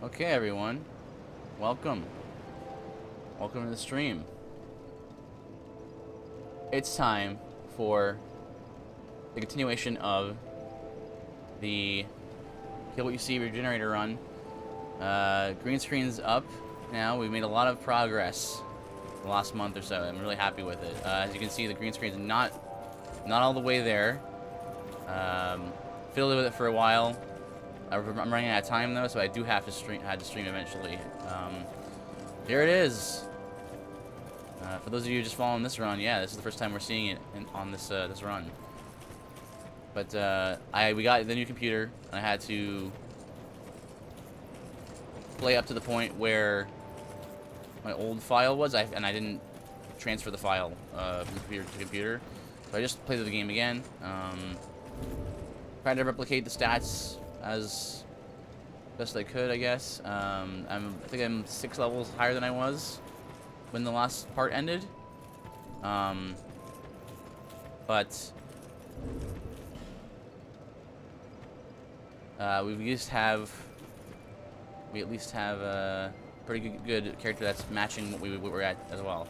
Okay, everyone. Welcome. Welcome to the stream. It's time for the continuation of the Kill What You See Regenerator run. Green screen's up now. We've made a lot of progress the last month or so. I'm really happy with it. As you can see, the green screen's not all the way there. Fiddled with it for a while. I'm running out of time though, so I do have to stream. Had to stream eventually. Here it is. For those of you just following this run, yeah, this is the first time we're seeing it on this this run. But we got the new computer, and I had to play up to the point where my old file was, and I didn't transfer the file from computer to computer. So I just played the game again. Tried to replicate the stats as best I could, I guess. I think I'm 6 levels higher than I was when the last part ended. But we at least have a pretty good character that's matching what we're at as well.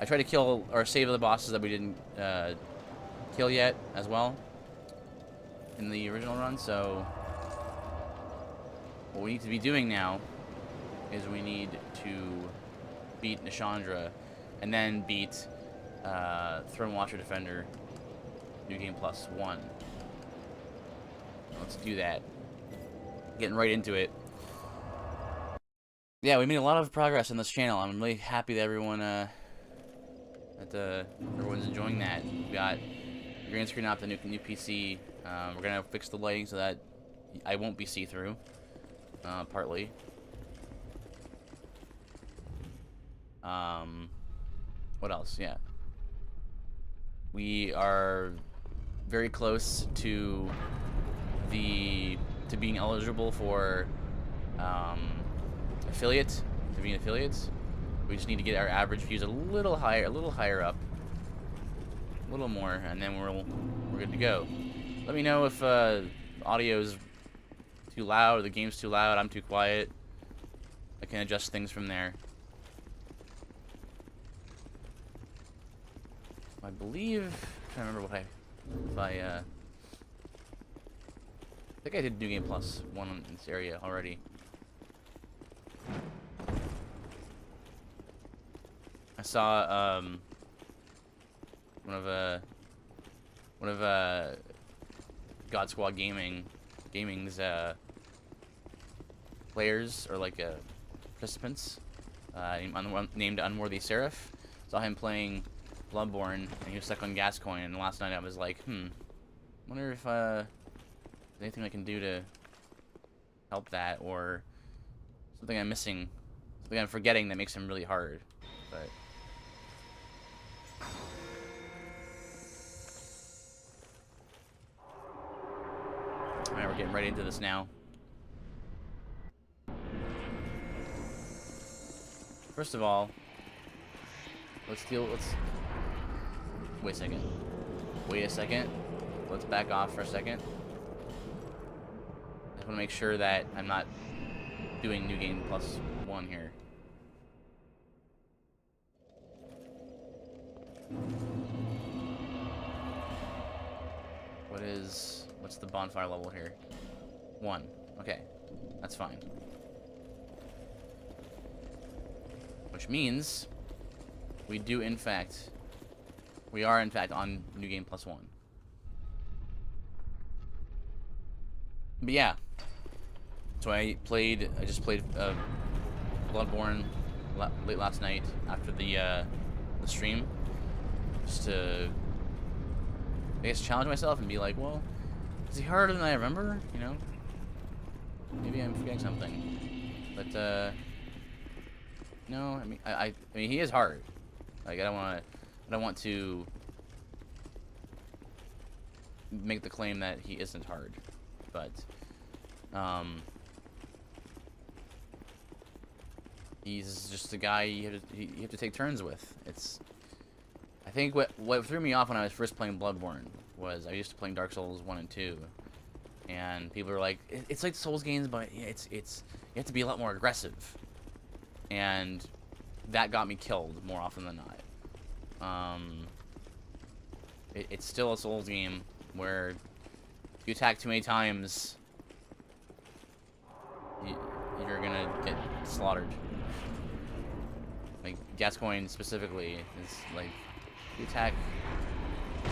I tried to kill or save the bosses that we didn't kill yet as well in the original run, so what we need to be doing now is we need to beat Nishandra and then beat Throne Watcher Defender New Game Plus 1. Let's do that. Getting right into it. Yeah, we made a lot of progress on this channel. I'm really happy that everyone everyone's enjoying that. We got green screen up, the new PC. We're gonna fix the lighting so that I won't be see-through. Partly. What else? Yeah. We are very close to being eligible for affiliate, to being affiliates. We just need to get our average views a little higher up, a little more, and then we're good to go. Let me know if audio's too loud or the game's too loud. I'm too quiet. I can adjust things from there. I believe, I'm trying to remember what I think I did New Game Plus 1 in this area already. I saw one of God Squad Gaming's players, or like participants, named Unworthy Seraph. Saw him playing Bloodborne, and he was stuck on Gascoigne. And last night I was like, wonder if there's anything I can do to help that, or something I'm missing, something I'm forgetting that makes him really hard. But alright, we're getting right into this now. First of all, let's wait a second. Wait a second. Let's back off for a second. I just want to make sure that I'm not doing New Game Plus 1 here. What's the bonfire level here? 1. Okay, that's fine. Which means we are in fact on New Game Plus 1. But yeah, so I just played Bloodborne late last night after the stream, just to, I guess, challenge myself and be like, well, is he harder than I remember? You know, maybe I'm forgetting something. But no, I mean he is hard. Like I don't want to make the claim that he isn't hard, but he's just a guy you have to take turns with. I think what threw me off when I was first playing Bloodborne was I used to playing Dark Souls 1 and 2, And people are like, it's like Souls games, but it's you have to be a lot more aggressive. And that got me killed more often than not. It's still a Souls game where if you attack too many times, you're gonna get slaughtered. Like Gascoigne specifically is like, you attack. I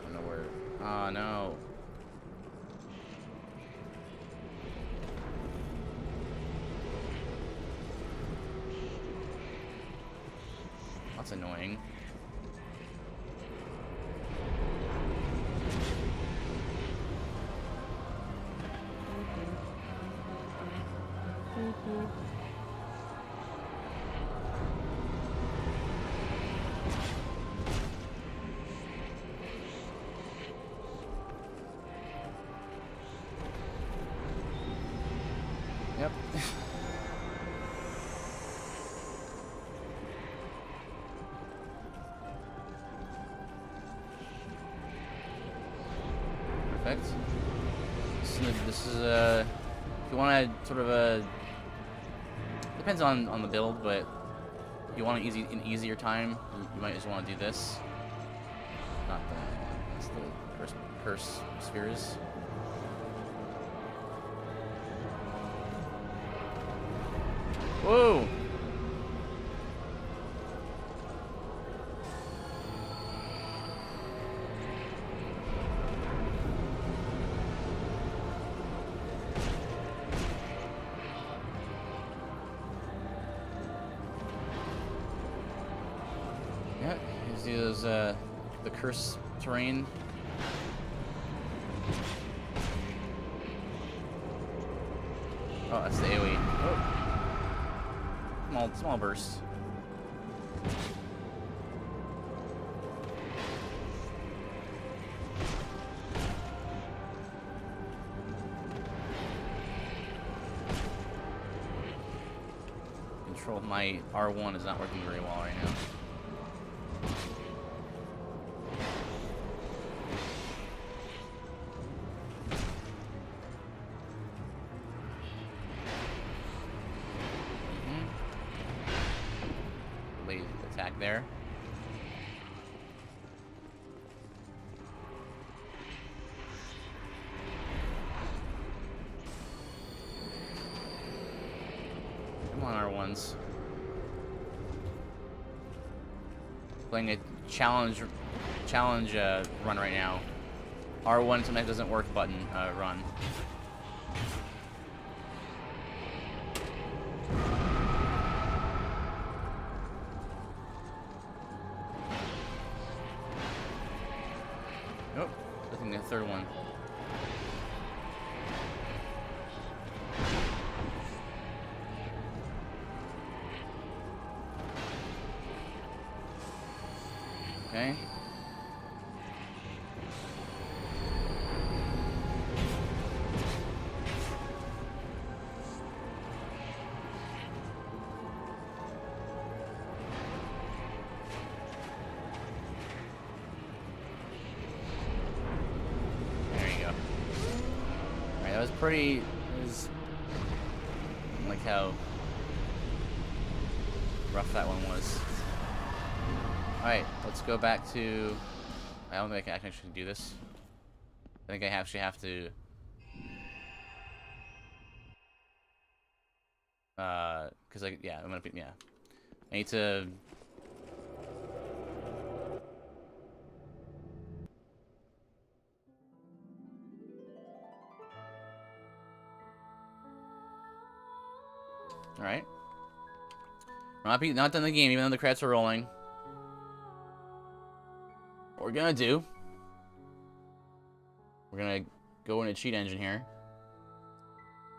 don't know where. Oh no. That's annoying. Yep. Perfect. This is if you want to sort of depends on the build, but if you want an easier time, you might just want to do this. Not that's the curse spheres. Whoa! Yeah, you see those the curse terrain. Oh, that's the AoE. Oh. Small bursts. Control my R1 is not working very well right now. Attack there. Come on, R1s. Playing a challenge run right now. R1 sometimes doesn't work button run. Nope. I think the third one. Okay. That was pretty. It was like how rough that one was. Alright, let's go back to. I don't think I can actually do this. I think I actually have to. Cause yeah, I'm gonna be, yeah. I need to. Alright. Not done the game, even though the credits are rolling. What we're gonna do. We're gonna go in a cheat engine here.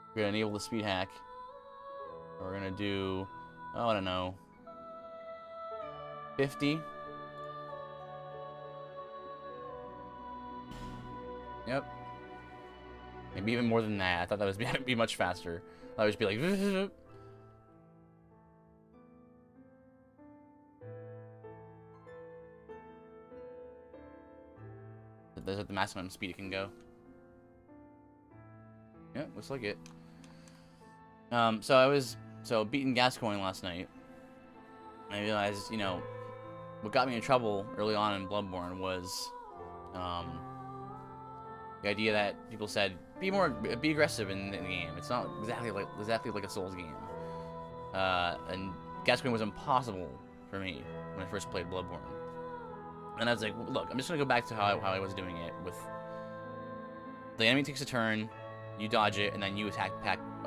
We're gonna enable the speed hack. We're gonna do, oh, I don't know, 50. Yep. Maybe even more than that. I thought that was be much faster. I would just be like. There's the maximum speed it can go. Yeah, looks like it. So beating Gascoigne last night. I realized, you know, what got me in trouble early on in Bloodborne was, the idea that people said be aggressive in the game. It's not exactly like a Souls game. And Gascoigne was impossible for me when I first played Bloodborne. And I was like, look, I'm just gonna go back to how I was doing it. With the enemy takes a turn, you dodge it, and then you attack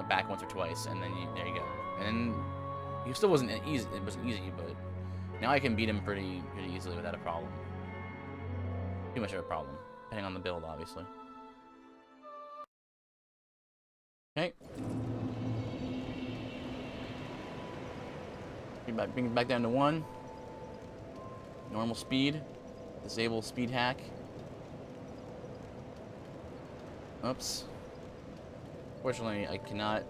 back once or twice, and then there you go. And he still wasn't easy. It wasn't easy, but now I can beat him pretty easily without a problem. Too much of a problem, depending on the build, obviously. Okay. Bring it back down to 1. Normal speed. Disable speed hack. Oops. Fortunately, I cannot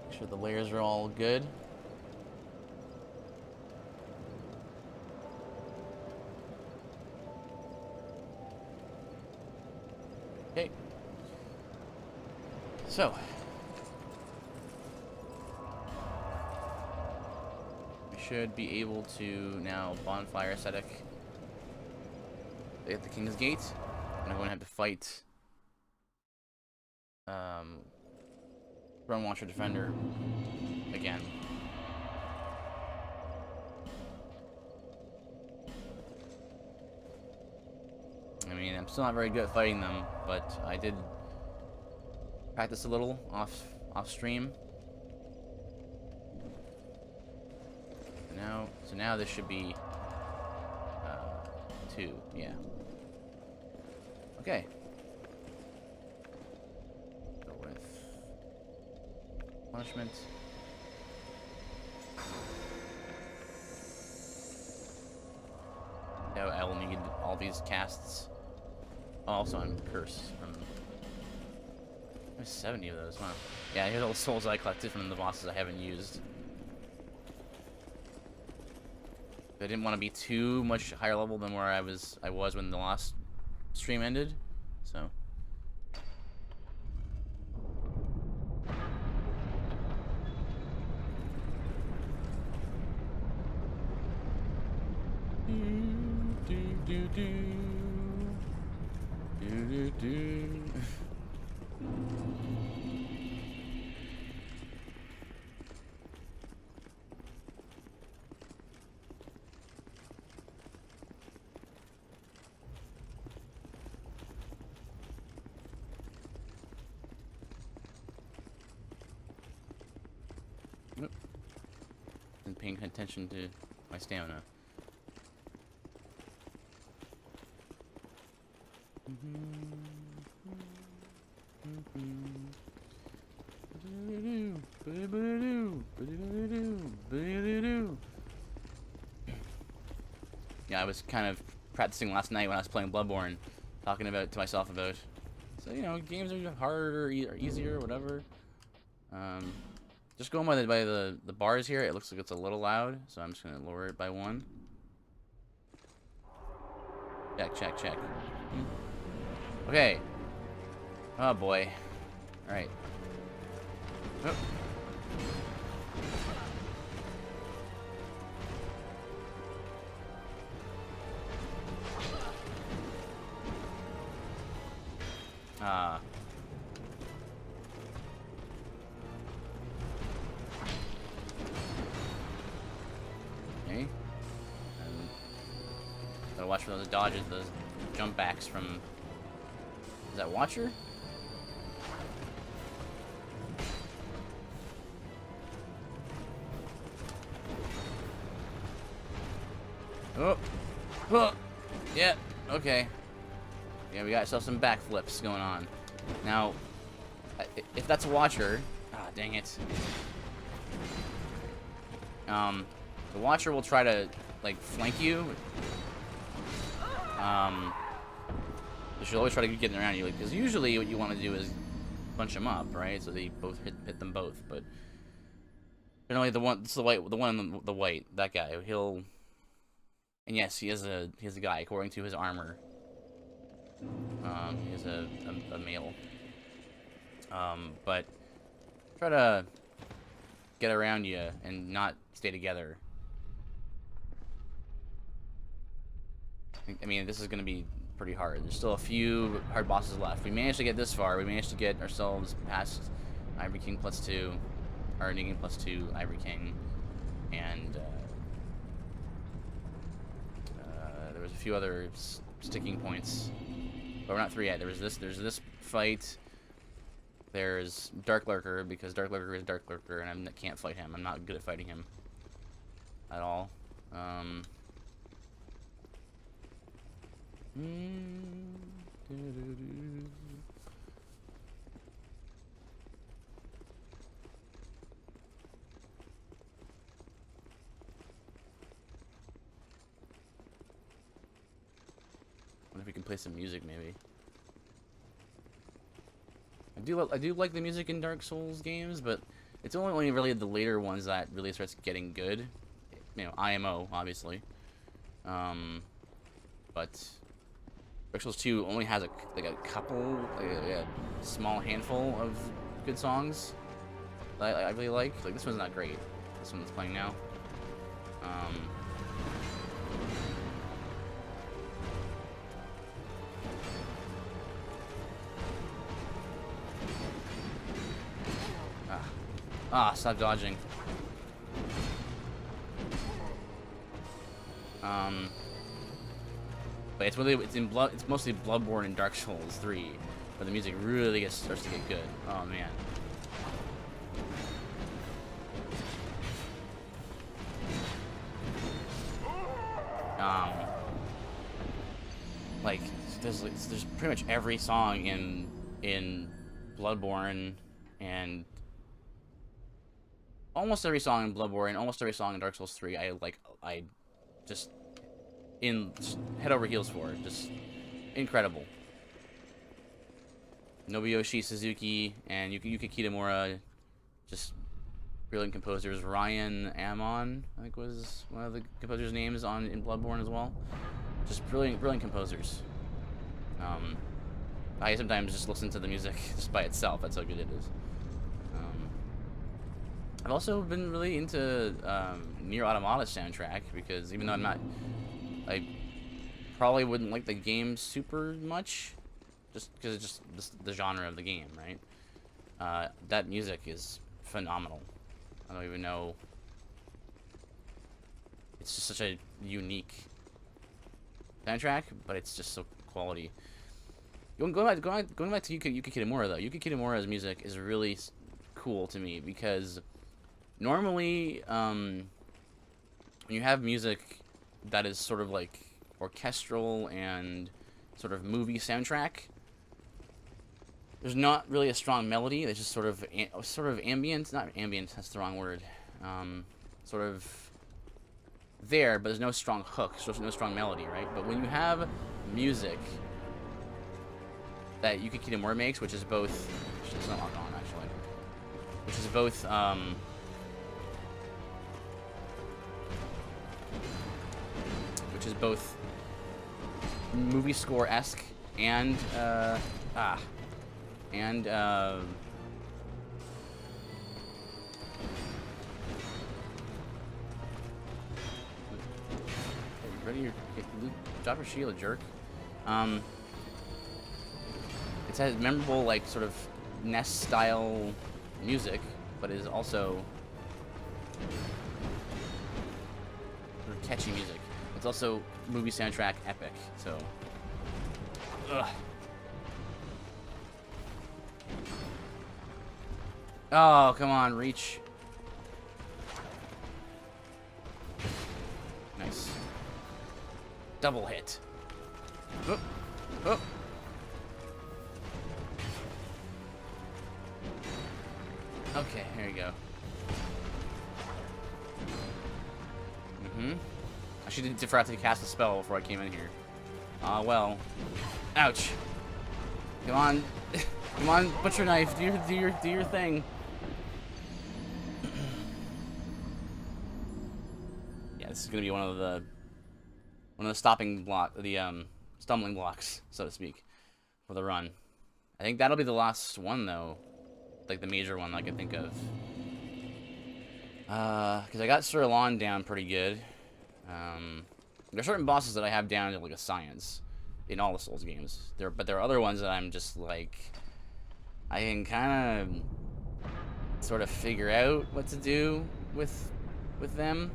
make sure the layers are all good. Okay. So. We should be able to now bonfire ascetic at the King's Gate. And I'm going to have to fight Throne Watcher Defender again. I mean, I'm still not very good at fighting them, but I did practice a little off stream. So now this should be 2, yeah. Okay. Go with punishment. Now I will need all these casts. Oh, also, I'm cursed from. There's 70 of those, huh? Yeah, here's all the souls I collected from the bosses I haven't used. I didn't want to be too much higher level than where I was when the last stream ended, so. And paying attention to my stamina. Yeah, I was kind of practicing last night when I was playing Bloodborne, talking to myself about, so you know, games are harder or easier, or whatever. Just going by the bars here, it looks like it's a little loud, so I'm just gonna lower it by 1. Check. Okay. Oh boy. All right. Oh. Okay. Gotta watch for those dodges, those jump backs from. Is that Watcher? Oh. Yeah. Okay. Yeah, we got ourselves some backflips going on. Now, if that's a Watcher, dang it. The Watcher will try to like flank you. She'll always try to get around you, because usually what you want to do is bunch them up, right? So they both hit them both. But generally, the one in the white, that guy, he'll. And yes, he is a guy according to his armor. He is a male. But try to get around you and not stay together. I mean, this is going to be pretty hard. There's still a few hard bosses left. We managed to get this far. We managed to get ourselves past Ivory King +2, or Negan +2 Ivory King, and there was a few other sticking points, but we're not through yet. There's this fight. There's Dark Lurker, because Dark Lurker is Dark Lurker, and I can't fight him. I'm not good at fighting him at all. Wonder if we can play some music, maybe. I do like the music in Dark Souls games, but it's only really the later ones that really starts getting good. You know, IMO obviously. But Dark Souls 2 only has a couple, a small handful of good songs that I really like. Like, this one's not great. This one that's playing now. Stop dodging. But it's mostly Bloodborne and Dark Souls 3, where the music really starts to get good. Oh man. Like there's pretty much every song in Bloodborne, and almost every song in Bloodborne, and almost every song in Dark Souls 3. I just head over heels for. Just incredible. Nobuyoshi Suzuki and Yuki Kitamura, just brilliant composers. Ryan Amon, I think, was one of the composers' names in Bloodborne as well. Just brilliant composers. I sometimes just listen to the music just by itself. That's how good it is. I've also been really into Nier Automata soundtrack, because even though I probably wouldn't like the game super much, just because it's just the genre of the game, right? That music is phenomenal. I don't even know. It's just such a unique soundtrack, but it's just so quality. Going back to Yuki Kitamura, though. Yuki Kitamura's music is really cool to me, because normally, when you have music that is sort of like orchestral and sort of movie soundtrack, there's not really a strong melody. It's just sort of ambient. Not ambient. That's the wrong word. Sort of there, but there's no strong hook. So there's no strong melody, right? But when you have music that Yuki Kitamura makes, which is both, it's not locked on actually, which is both movie score-esque and ready? Drop your shield, jerk. It has memorable, like, sort of NES style music, but it is also sort of catchy music. It's also movie soundtrack epic, so. Ugh. Oh, come on, reach. Nice. Double hit. Oh. Oh. Okay, here you go. I should have forgot to cast a spell before I came in here. Well. Ouch. Come on. Come on, butcher knife. Do your thing. Yeah, this is gonna be one of the stumbling blocks, so to speak. for the run. I think that'll be the last one though, like the major one I can think of. Because I got Sir Lon down pretty good. There's certain bosses that I have down to like a science in all the Souls games. But there are other ones that I'm just like, I can kind of sort of figure out what to do with them.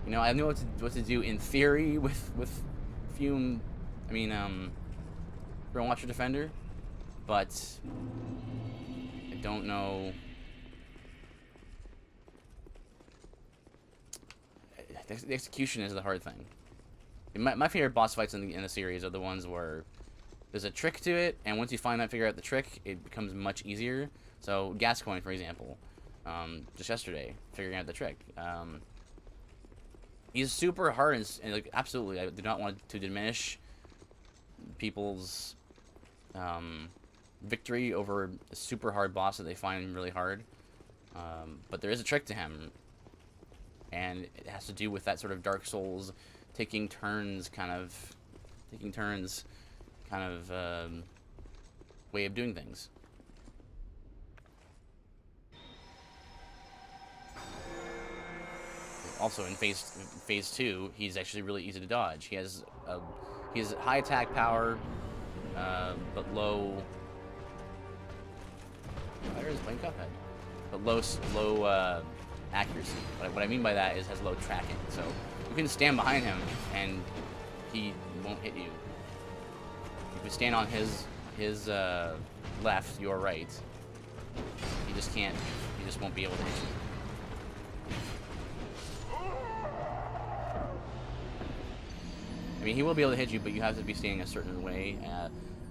You know, I know what to do in theory with Fume. I mean, Throne Watcher Defender, but I don't know. The execution is the hard thing. My favorite boss fights in the series are the ones where there's a trick to it, and once you figure out the trick, it becomes much easier. So Gascoigne, for example, just yesterday, figuring out the trick. He's super hard and like absolutely. I do not want to diminish people's victory over a super hard boss that they find really hard. But there is a trick to him. And it has to do with that sort of Dark Souls taking turns kind of way of doing things. Also in phase 2, he's actually really easy to dodge. He has high attack power, but low. Where is playing Cuphead? But low accuracy. What I mean by that is has low tracking. So you can stand behind him and he won't hit you. If you stand on his left, your right, he just can't. He just won't be able to hit you. I mean, he will be able to hit you, but you have to be standing a certain way.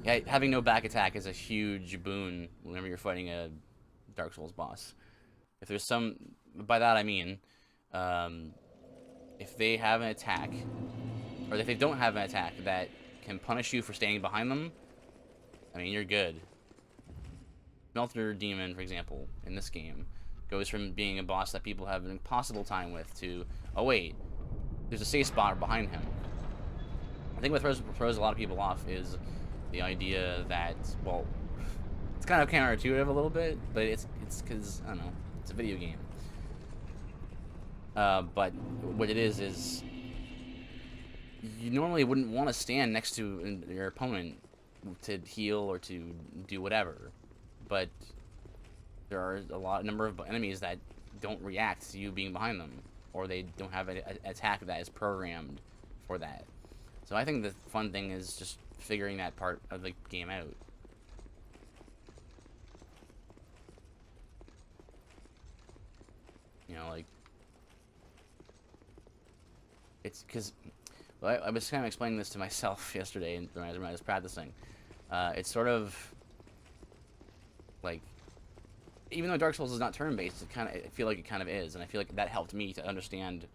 Yeah, having no back attack is a huge boon whenever you're fighting a Dark Souls boss. If there's some, by that I mean, if they have an attack, or if they don't have an attack that can punish you for standing behind them, I mean, you're good. Melter Demon, for example, in this game, goes from being a boss that people have an impossible time with to, oh wait, there's a safe spot behind him. I think what throws a lot of people off is the idea that, well, it's kind of counterintuitive a little bit, but it's because, I don't know, it's a video game. But what it is you normally wouldn't want to stand next to your opponent to heal or to do whatever. But there are a number of enemies that don't react to you being behind them, or they don't have an attack that is programmed for that. So I think the fun thing is just figuring that part of the game out. You know, like, it's because, well, I was kind of explaining this to myself yesterday when I was practicing. It's sort of like, even though Dark Souls is not turn-based, I feel like it kind of is, and I feel like that helped me to understand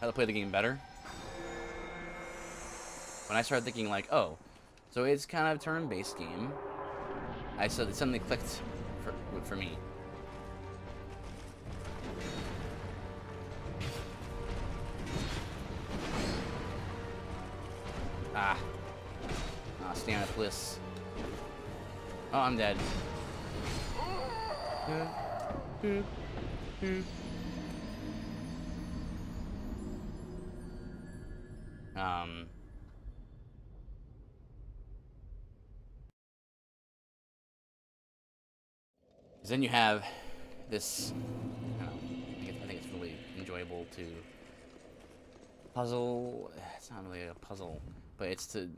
how to play the game better. When I started thinking like, oh, so it's kind of a turn-based game, it suddenly clicked for me. Stand up bliss. Oh, I'm dead. Then you have this, I don't know, I think it's really enjoyable to puzzle. It's not really a puzzle, but it's to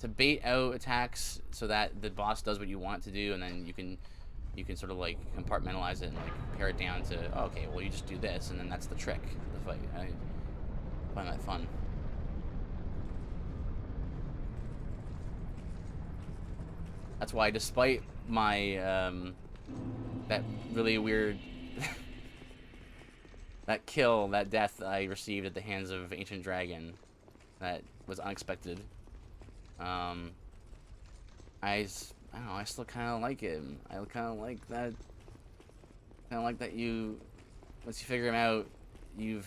bait out attacks so that the boss does what you want to do, and then you can sort of like compartmentalize it and like pare it down to, oh, okay, well, you just do this, and then that's the trick of the fight. I find that fun. That's why, despite my that really weird that death I received at the hands of Ancient Dragon, that was unexpected. I don't know, I still kind of like it. I kind of like that. You, once you figure him out, you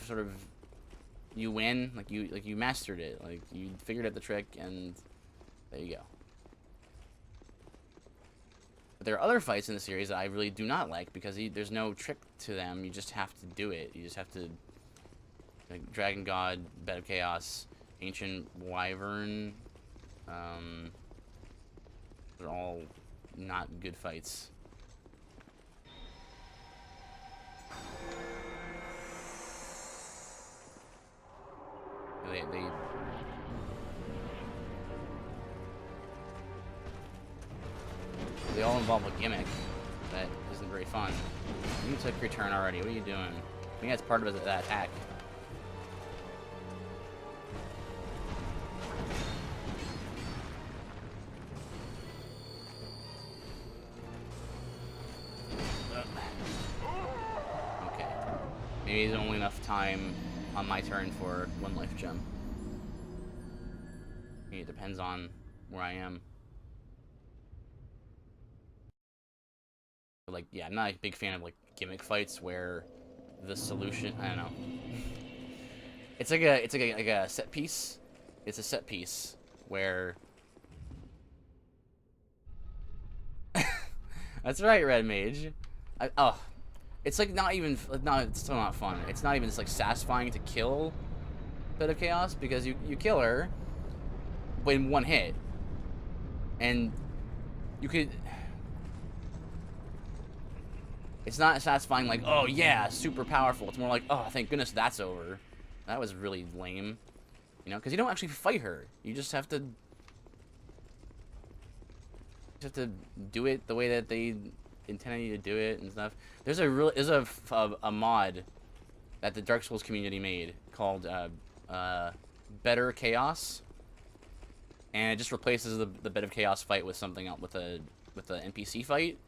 win. Like you mastered it. Like you figured out the trick, and There you go. But there are other fights in the series that I really do not like because there's no trick to them. You just have to do it. You just have to... Like Dragon God, Bed of Chaos, Ancient Wyvern. They're all not good fights. They all involve a gimmick that isn't very fun. You took your turn already. What are you doing? I think that's part of that attack. Okay. Maybe there's only enough time on my turn for 1 life gem. Maybe it depends on where I am. But like, yeah, I'm not a big fan of like gimmick fights where the solution, I don't know. It's like a set piece. It's a set piece where that's right, Red Mage. It's like not even it's still not fun. It's not even just like satisfying to kill Bed of Chaos because you kill her in 1 hit. And you could... It's not satisfying like, oh yeah, super powerful. It's more like, oh, thank goodness that's over. That was really lame. You know, because you don't actually fight her. You just have to... do it the way that they intended you to do it and stuff. There's a mod that the Dark Souls community made called Better Chaos. And it just replaces the Bed of Chaos fight with something else, with a NPC fight.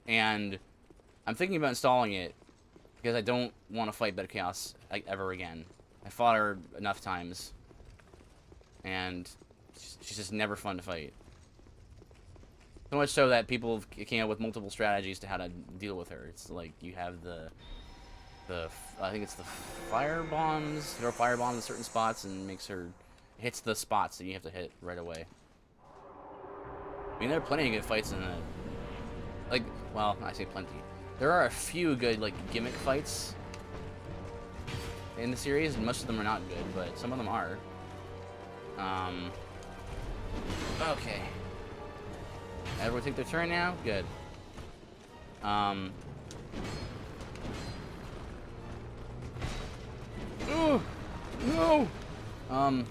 And I'm thinking about installing it because I don't want to fight Bed of Chaos like, ever again. I fought her enough times, and she's just never fun to fight. So much so that people came up with multiple strategies to how to deal with her. It's like you have I think it's the fire bombs. Throw fire bombs in certain spots and makes her hits the spots that you have to hit right away. I mean, there are plenty of good fights in the like. Well, I say plenty. There are a few good like gimmick fights in the series, and most of them are not good, but some of them are. Okay. Everyone take their turn now? Good. Ooh! No! Oh,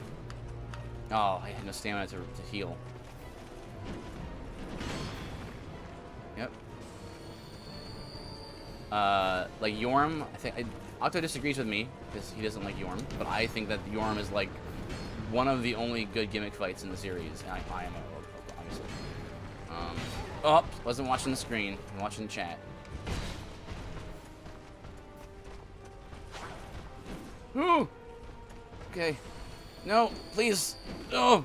I had no stamina to heal. Yep. Like Yorm, I think Octo disagrees with me because he doesn't like Yorm, but I think that Yorm is like one of the only good gimmick fights in the series. And I am obviously. Oh, wasn't watching the screen. I'm watching the chat. Ooh. Okay. No, please. Oh.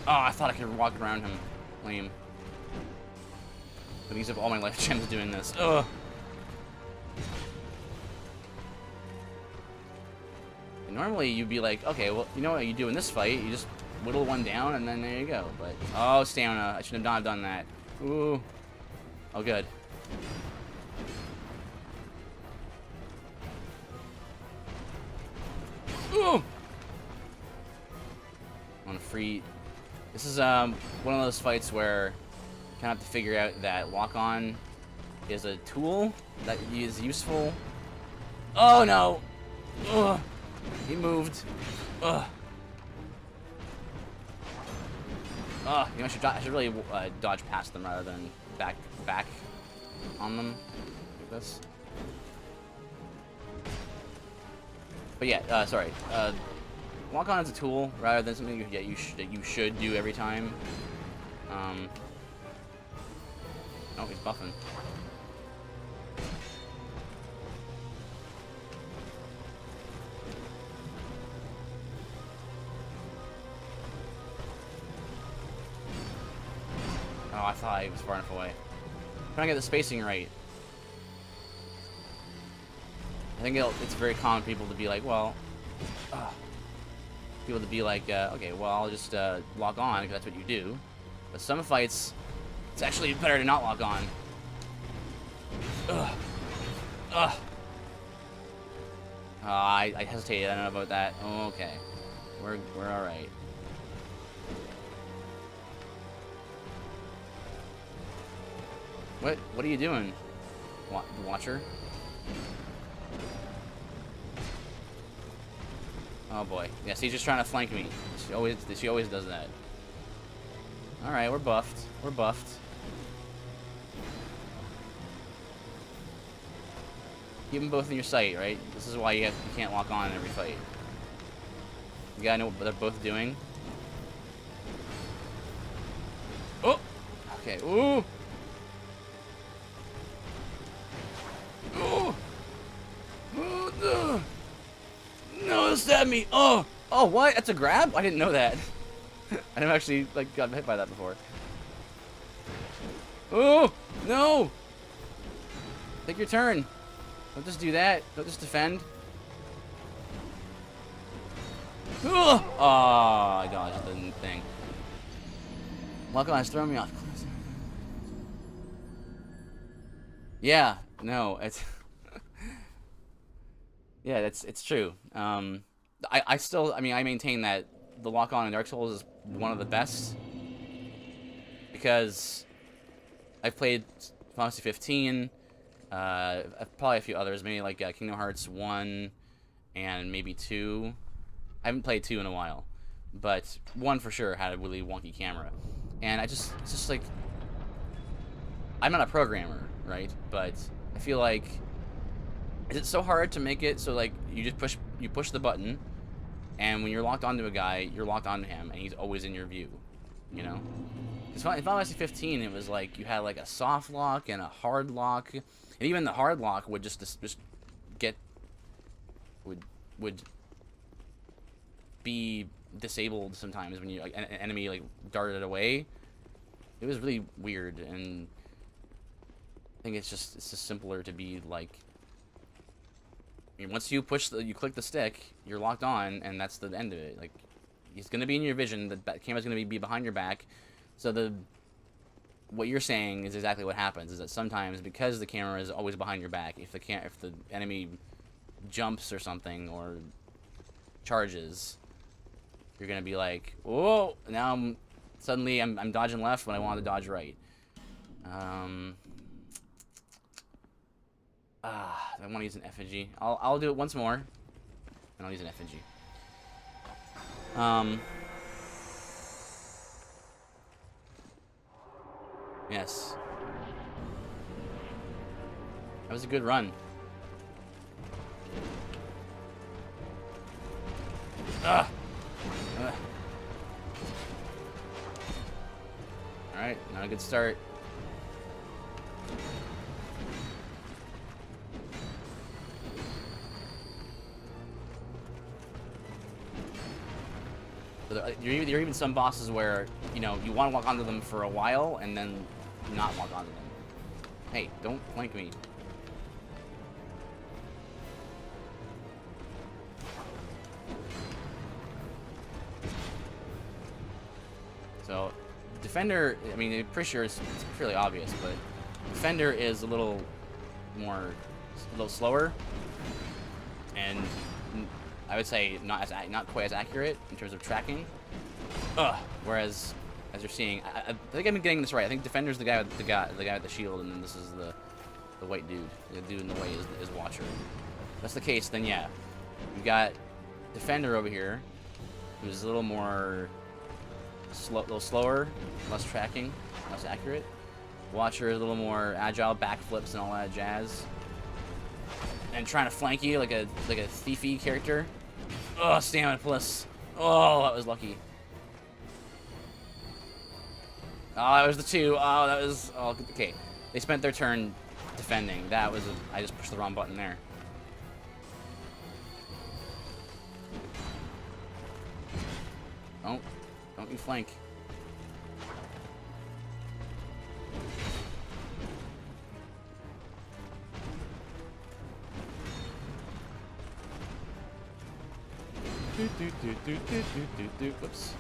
Oh, I thought I could walk around him. Lame. But use up all my life gems doing this. Ugh. And normally you'd be like, okay, well, you know what you do in this fight? You just whittle one down and then there you go. But oh, stamina. I should have not done that. Ooh. Oh, good. Ooh. On a free. This is one of those fights where you kind of have to figure out that lock-on is a tool that is useful. Oh no! Ugh. He moved. Ugh. Ugh. You know, I should really dodge past them rather than back on them like this. But yeah, sorry. Lock-on is a tool rather than something that you should do every time. Oh, he's buffing. Oh, I thought he was far enough away. Trying to get the spacing right. think it's very common for people to be like, well, okay, well, I'll just lock on because that's what you do. But some fights, it's actually better to not lock on. Ugh. Ugh. I hesitated. I don't know about that. Oh, okay, we're all right. What are you doing, Watcher? Oh boy. Yes, he's just trying to flank me. She always does that. All right, we're buffed. We're buffed. Keep them both in your sight, right? This is why you can't lock on in every fight. You gotta know what they're both doing. Oh. Okay. Ooh. Oh! Oh, no! No, it stabbed me! Oh! Oh, what? That's a grab? I didn't know that. I never actually, like, got hit by that before. Oh! No! Take your turn. Don't just do that. Don't just defend. Oh! Oh, I dodged the thing. Lock on is throwing me off. Yeah, no, it's yeah, it's true. I mean, I maintain that the lock on in Dark Souls is one of the best because I've played Final Fantasy 15, probably a few others, maybe like Kingdom Hearts 1 and maybe 2. I haven't played 2 in a while, but 1 for sure had a really wonky camera, and it's just like, I'm not a programmer, right? But I feel like, is it so hard to make it so like you push the button, and when you're locked onto a guy, you're locked onto him, and he's always in your view, you know? Because in Final Fantasy 15, it was like you had like a soft lock and a hard lock, and even the hard lock would would be disabled sometimes when you like an enemy like darted away. It was really weird, and I think it's just simpler to be like, I mean, once you click the stick, you're locked on, and that's the end of it. Like, he's gonna be in your vision. The camera's gonna be behind your back. So what you're saying is exactly what happens. Is that sometimes, because the camera is always behind your back, if the enemy jumps or something or charges, you're gonna be like, whoa! Now I'm dodging left when I want to dodge right. I want to use an effigy. I'll do it once more, and I'll use an effigy. Yes. That was a good run. All right, not a good start. There are even some bosses where, you know, you want to walk onto them for a while and then not walk onto them. Hey, don't flank me. So, Defender, I mean, I'm pretty sure it's fairly obvious, but Defender is a little slower, and I would say not quite as accurate in terms of tracking. Whereas, as you're seeing, I think I've been getting this right. I think Defender's the guy with the shield, and then this is the white dude. The dude in the way is Watcher. If that's the case, then yeah, we've got Defender over here, who's a little more little slower, less tracking, less accurate. Watcher is a little more agile, backflips and all that jazz, and trying to flank you like a thiefy character. Oh, stamina plus. Oh, that was lucky. Oh, that was the 2. Oh, that was... Oh, okay. They spent their turn defending. That was I just pushed the wrong button there. Don't you flank. Whoops.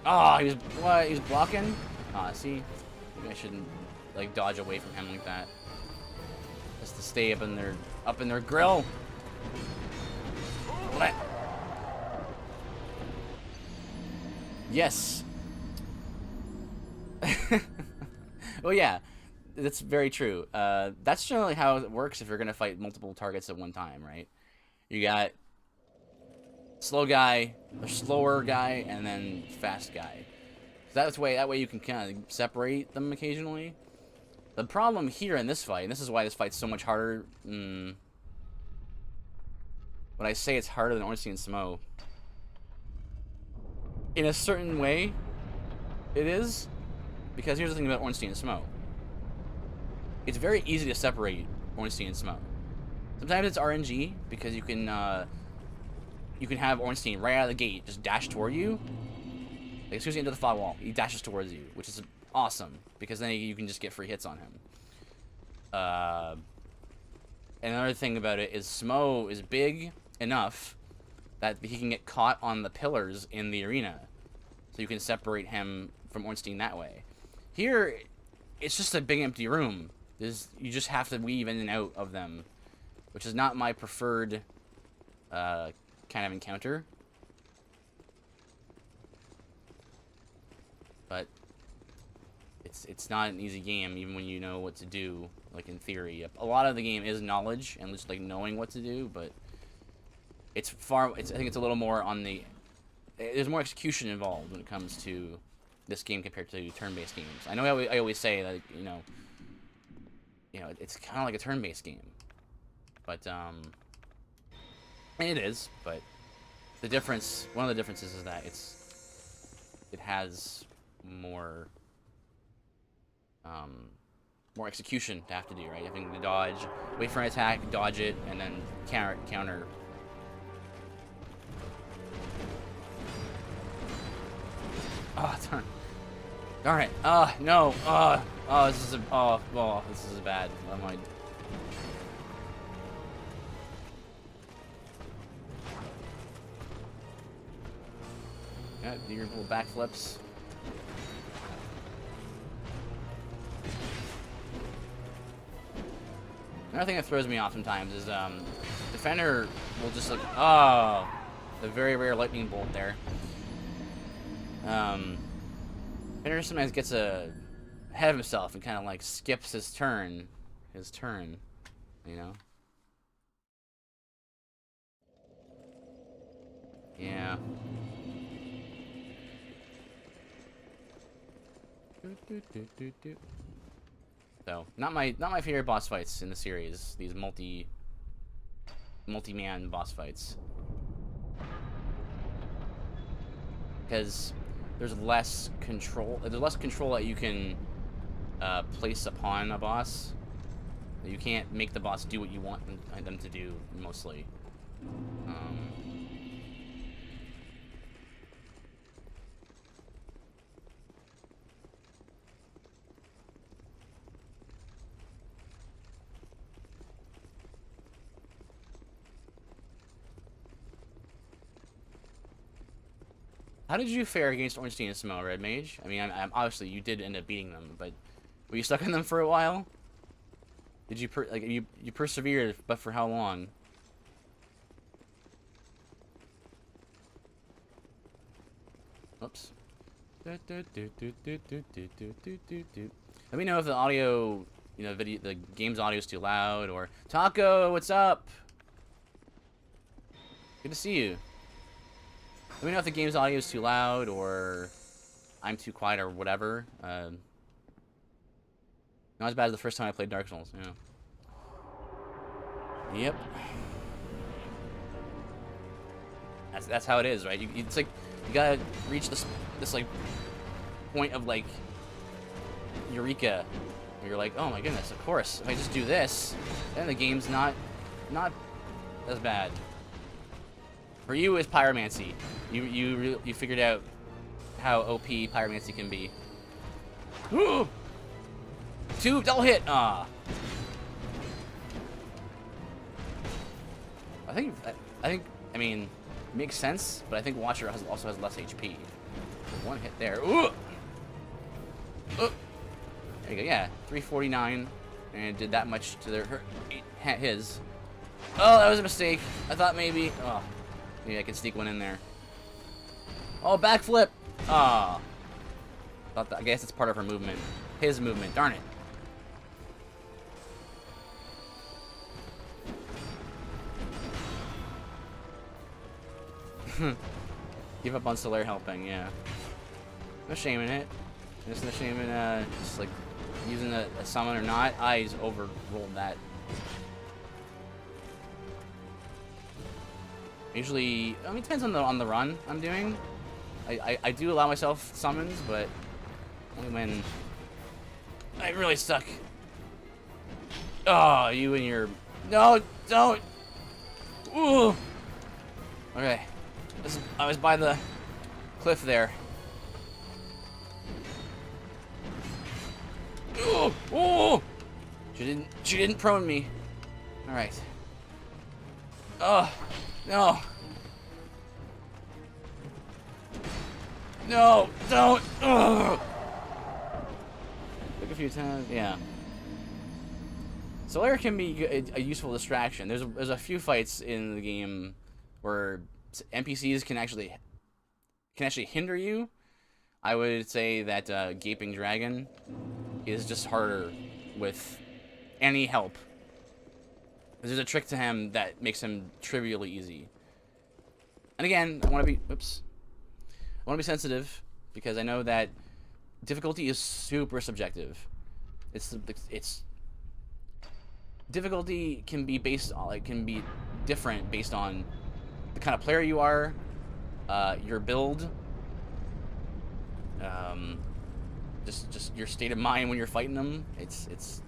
Oh, he was what? He was blocking. Ah, see, maybe I shouldn't like dodge away from him like that. Just to stay up in their grill. What? Yes. Well, yeah, that's very true. That's generally how it works if you're gonna fight multiple targets at one time, right? You got slow guy, a slower guy, and then fast guy. So that way you can kind of separate them occasionally. The problem here in this fight, and this is why this fight's so much harder. When I say it's harder than Ornstein and Smo, in a certain way, it is. Because here's the thing about Ornstein and Smo. It's very easy to separate Ornstein and Smo. Sometimes it's RNG because you can have Ornstein right out of the gate just dash toward you. Like as soon as you enter the fog wall, he dashes towards you, which is awesome because then you can just get free hits on him. And another thing about it is Smo is big enough that he can get caught on the pillars in the arena, so you can separate him from Ornstein that way. Here, it's just a big empty room. You just have to weave in and out of them, which is not my preferred kind of encounter. But it's not an easy game, even when you know what to do, like in theory. A lot of the game is knowledge and just like knowing what to do, but I think it's a little more on the... There's more execution involved when it comes to this game compared to turn-based games. I know I always say that, you know, it's kind of like a turn-based game, but it is. But the difference, one of the differences, is that it has more more execution to have to do, right? Having to dodge, wait for an attack, dodge it, and then counter. Oh, turn. Darn it. No. This is bad. What am I... Yeah, do your little backflips. Another thing that throws me off sometimes is, defender will just like, the very rare lightning bolt there. Defender sometimes gets ahead of himself and kind of like skips his turn, you know? Yeah. So, not my favorite boss fights in the series. These multi-man boss fights, because there's less control. There's less control that you can place upon a boss. You can't make the boss do what you want them to do, mostly. How did you fare against Ornstein and Smo, Red Mage? I mean, obviously you did end up beating them, but were you stuck in them for a while? Did you you persevered, but for how long? Oops. Let me know if the audio, the game's audio is too loud, or Taco, what's up? Good to see you. Let me know if the game's audio is too loud, or I'm too quiet, or whatever. Not as bad as the first time I played Dark Souls, Yep. That's how it is, right? It's like, you gotta reach this like, point of, like, eureka, where you're like, oh my goodness, of course, if I just do this, then the game's not as bad. For you, it's pyromancy. You figured out how OP pyromancy can be. Ooh! 2 double hit. I mean, it makes sense, but I think Watcher also has less HP. One hit there. Ooh! There you go. Yeah, 349, and did that much to his. Oh, that was a mistake. I thought maybe. Oh, maybe I could sneak one in there. Oh, backflip. Ah. Oh. I guess it's part of her movement. His movement. Darn it. Give up on Solaire helping, yeah. No shame in it. There's no shame in just like using a summon or not. I just overrolled that. Usually, I mean, it depends on the run I'm doing. I do allow myself summons, but only when I'm really stuck. Oh, you and your no, don't. Ooh. Okay. I was by the cliff there. Oh, oh! She didn't prone me. All right. Oh, no. No, don't. Ugh. Look a few times. Yeah. Solaire can be a useful distraction. There's a few fights in the game where NPCs can actually hinder you. I would say that Gaping Dragon is just harder with any help. There's a trick to him that makes him trivially easy. And again, I want to be sensitive because I know that difficulty is super subjective. It's difficulty can be different based on the kind of player you are, your build, just your state of mind when you're fighting them. It's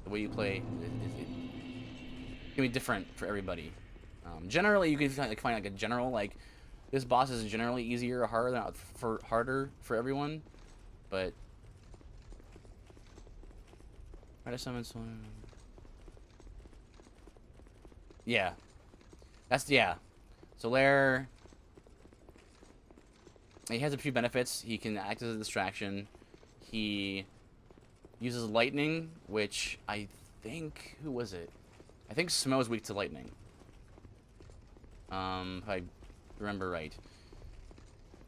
the way you play. It can be different for everybody. Generally, you can find like a general like this boss is generally easier or harder for everyone, but try to summon someone. Yeah. Solaire, he has a few benefits. He can act as a distraction. He uses lightning, which I think... Who was it? I think Smo is weak to lightning. If I remember right.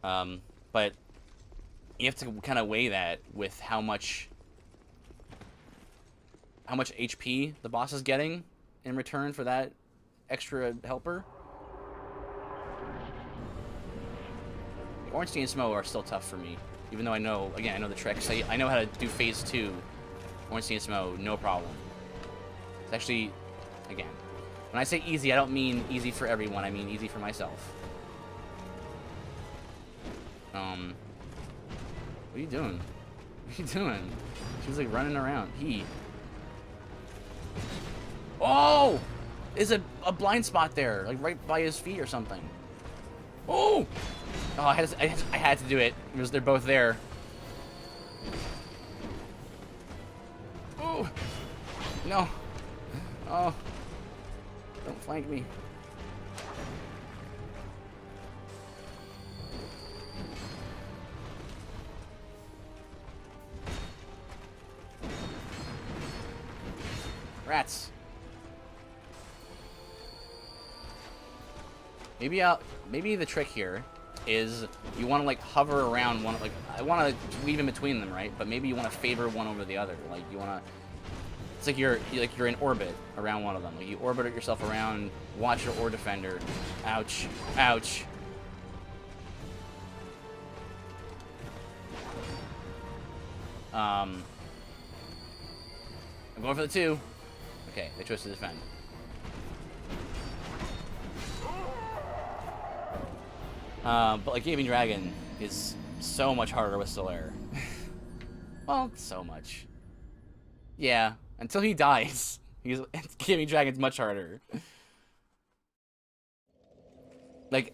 But you have to kind of weigh that with how much HP the boss is getting in return for that extra helper. Ornstein and Smo are still tough for me, even though I know the tricks. I know how to do phase 2. Ornstein and Smo, no problem. It's actually, again, when I say easy, I don't mean easy for everyone. I mean easy for myself. What are you doing? What are you doing? She was like running around. Oh! There's a blind spot there, like right by his feet or something. Oh! Oh, I had to do it because they're both there. Oh! No! Oh! Don't flank me. Rats. Maybe the trick here is you want to like hover around one, like I want to weave in between them, right? But maybe you want to favor one over the other. Like you want to, it's like you're in orbit around one of them. Like you orbit yourself around Watcher or Defender. Ouch, ouch. I'm going for the 2. Okay, they chose to defend. But like Gaping Dragon is so much harder with Solaire. Well, so much. Yeah, until he dies, Gaping Dragon's much harder. Like,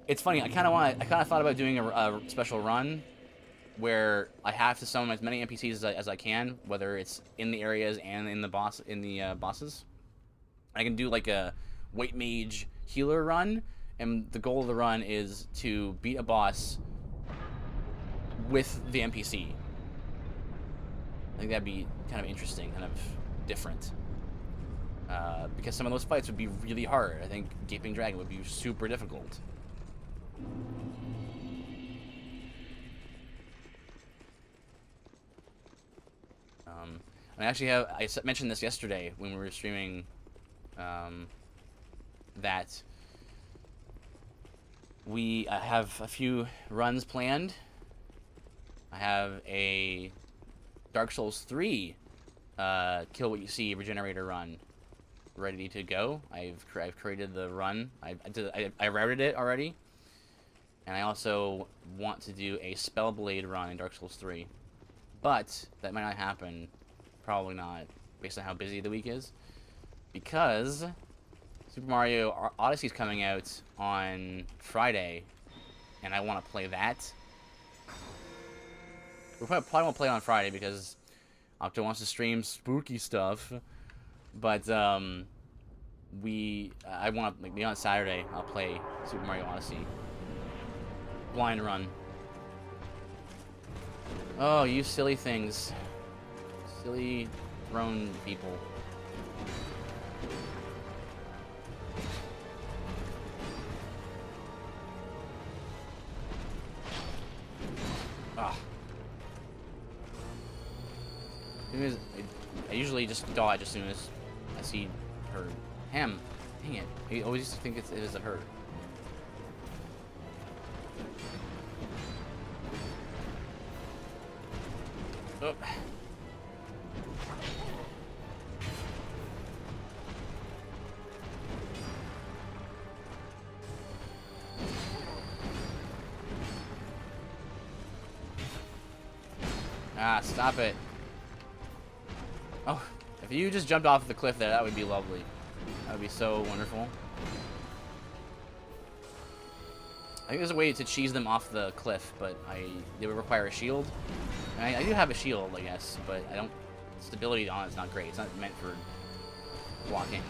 it's funny. I kind of thought about doing a special run where I have to summon as many NPCs as I can, whether it's in the areas and in the bosses. I can do like a white mage healer run, and the goal of the run is to beat a boss with the NPC. I think that'd be kind of interesting, kind of different. Because some of those fights would be really hard. I think Gaping Dragon would be super difficult. I actually have, I mentioned this yesterday when we were streaming, that we have a few runs planned. I have a Dark Souls 3 Kill What You See Regenerator run ready to go. I've created the run. I routed it already. And I also want to do a Spellblade run in Dark Souls 3. But that might not happen. Probably not, based on how busy the week is. Because Super Mario Odyssey is coming out on Friday, and I want to play that. We probably won't play on Friday because Octo wants to stream spooky stuff. But I want to, like, maybe on Saturday I'll play Super Mario Odyssey. Blind run. Oh, you silly things. Silly throne people. Ah. I usually just dodge as soon as I see her. Him. Dang it. I always used to think it is a her. Oh. Ah, stop it. Oh, if you just jumped off the cliff there, that would be lovely. That would be so wonderful. I think there's a way to cheese them off the cliff, but they would require a shield. And I do have a shield, I guess, but I don't. Stability on it's not great. It's not meant for blocking.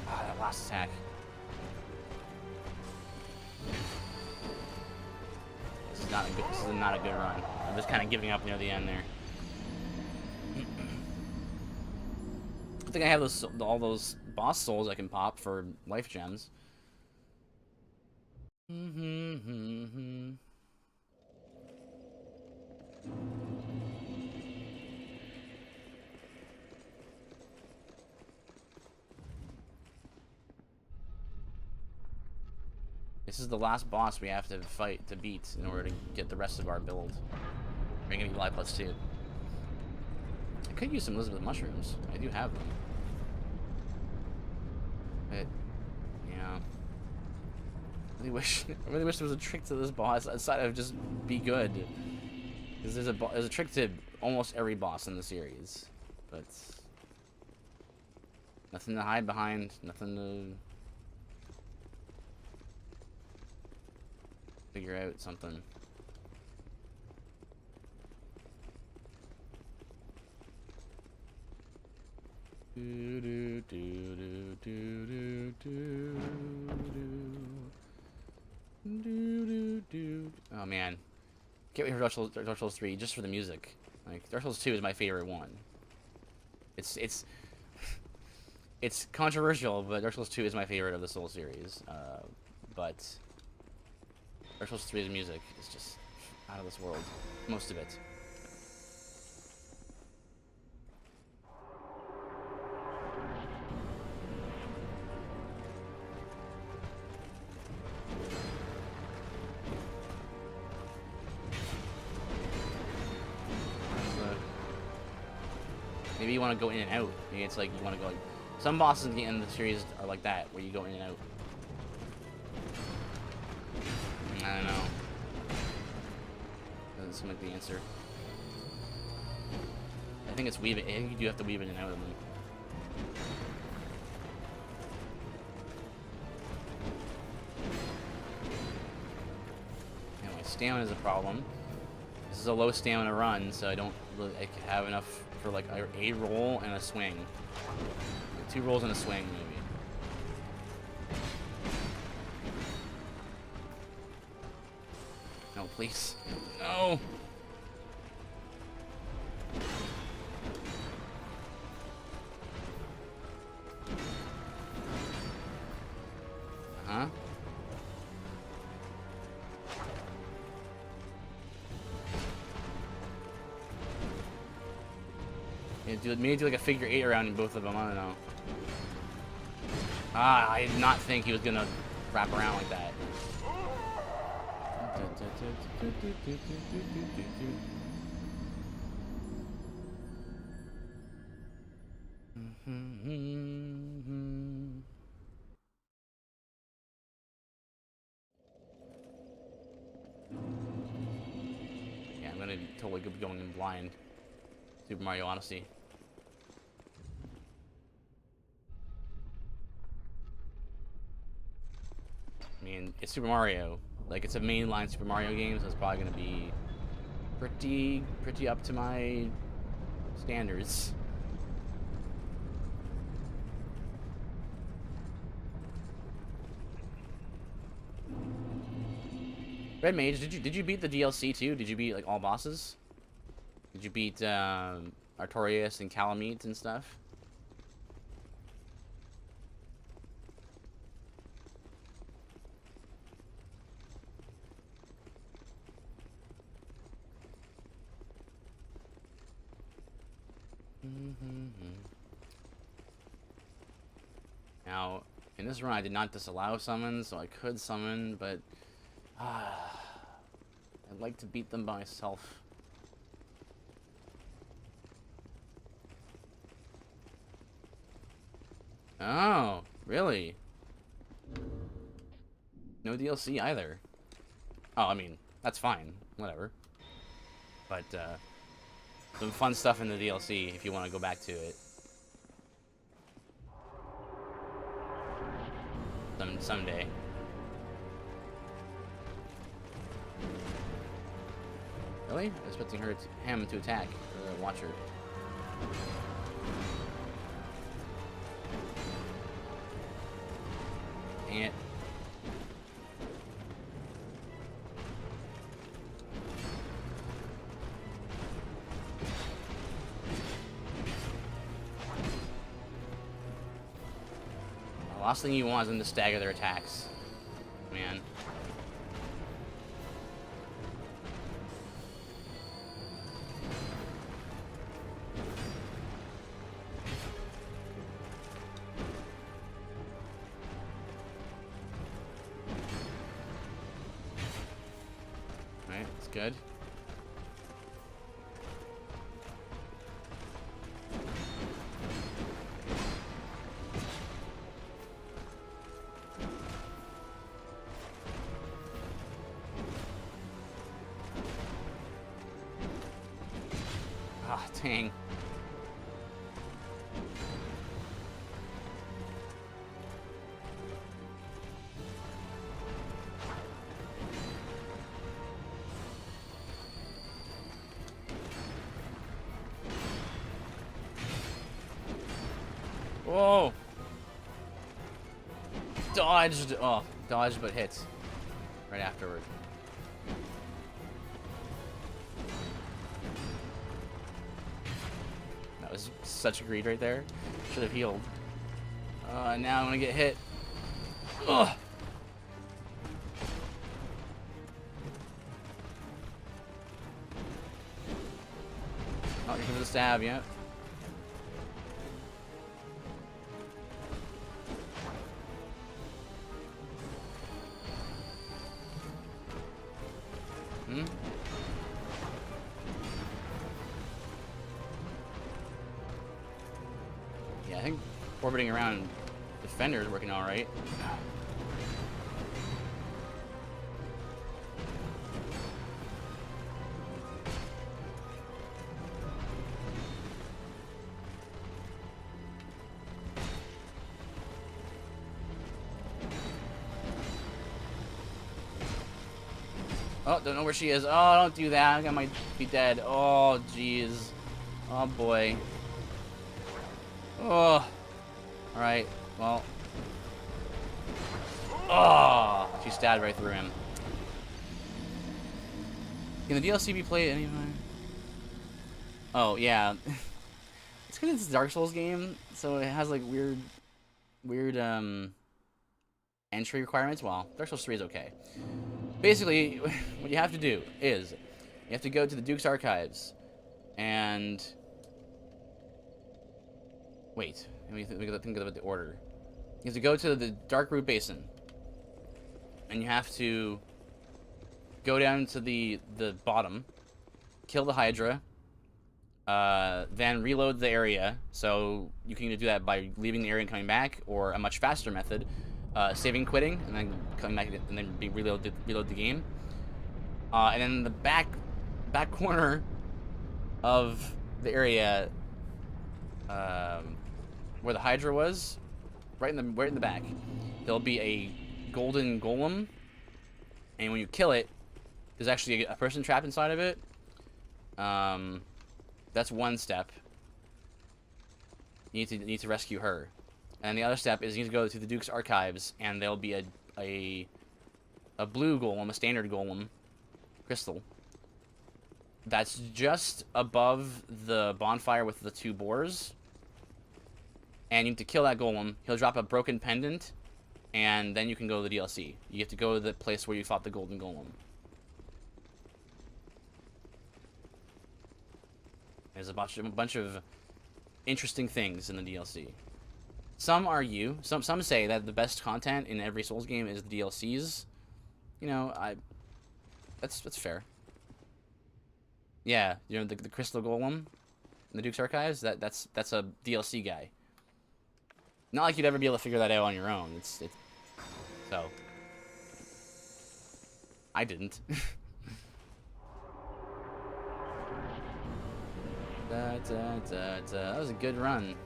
Ah, that last attack. This is not a good run. I'm just kind of giving up near the end there. I think I have all those boss souls I can pop for life gems. This is the last boss we have to fight to beat in order to get the rest of our build. We're gonna be life +2. I could use some Elizabeth mushrooms. I do have them. But yeah. I really wish there was a trick to this boss aside of just be good. Because there's a trick to almost every boss in the series. But nothing to hide behind, nothing to figure out something. Oh man, can't wait for Dark Souls 3 just for the music. Like Dark Souls 2 is my favorite one. It's controversial, but Dark Souls 2 is my favorite of the Soul series. But Dark Souls 3's music is just out of this world. Most of it. Maybe you want to go in and out. Maybe it's like you want to go. Like, some bosses at the end of the series are like that, where you go in and out. I don't know. Doesn't seem like the answer. I think it's weave it. I think you do have to weave in and out of them. Yeah, my stamina is a problem. This is a low stamina run, so I don't really have enough for like a roll and a swing. Like 2 rolls and a swing, maybe. No, please. No! Uh-huh. Yeah, maybe do like a figure 8 around both of them, I don't know. Ah, I did not think he was gonna wrap around like that. Yeah, I'm gonna totally be going in blind. Super Mario Odyssey. I mean, it's Super Mario. Like, it's a mainline Super Mario game, so it's probably gonna be pretty up to my standards. Red Mage, did you beat the DLC too? Did you beat like all bosses? Did you beat Artorias and Calamite and stuff? Now, in this run, I did not disallow summons, so I could summon, but I'd like to beat them by myself. Oh, really? No DLC either. Oh, I mean, that's fine. Whatever. But, some fun stuff in the DLC if you want to go back to it. Someday. Really? I was expecting him to attack, or watch her. Dang it. The last thing you want is them to stagger their attacks. Man. Alright, that's good. Ah, dang. Whoa! Dodged! Oh, dodged but hits. Right afterward. That was such a greed right there. Should have healed. Now I'm gonna get hit. Ugh! Oh, here comes the stab, yeah. Yeah, I think orbiting around Defender is working alright. Oh, don't know where she is. Oh, don't do that. I might be dead. Oh, jeez. Oh, boy. Oh. Alright, well. Oh, she stabbed right through him. Can the DLC be played anywhere? Oh, yeah. It's because it's a Dark Souls game, so it has like weird entry requirements. Well, Dark Souls 3 is okay. Basically, what you have to do is you have to go to the Duke's Archives and wait. Let me think about the order. You have to go to the Dark Root Basin, and you have to go down to the bottom, kill the Hydra, then reload the area. So you can either do that by leaving the area and coming back, or a much faster method, saving, quitting, and then coming back and then reload the game. And then the back corner of the area, where the Hydra was, right in the back, there'll be a golden golem, and when you kill it, there's actually a person trapped inside of it. That's one step. You need to rescue her, and the other step is you need to go to the Duke's Archives, and there'll be a blue golem, a standard golem, crystal. That's just above the bonfire with the two boars. And you need to kill that golem. He'll drop a broken pendant, and then you can go to the DLC. You have to go to the place where you fought the golden golem. There's a bunch of interesting things in the DLC. Some argue, some say that the best content in every Souls game is the DLCs. You know, that's fair. Yeah, you know, the Crystal Golem in the Duke's Archives, that's a DLC guy. Not like you'd ever be able to figure that out on your own. It's so I didn't. That was a good run.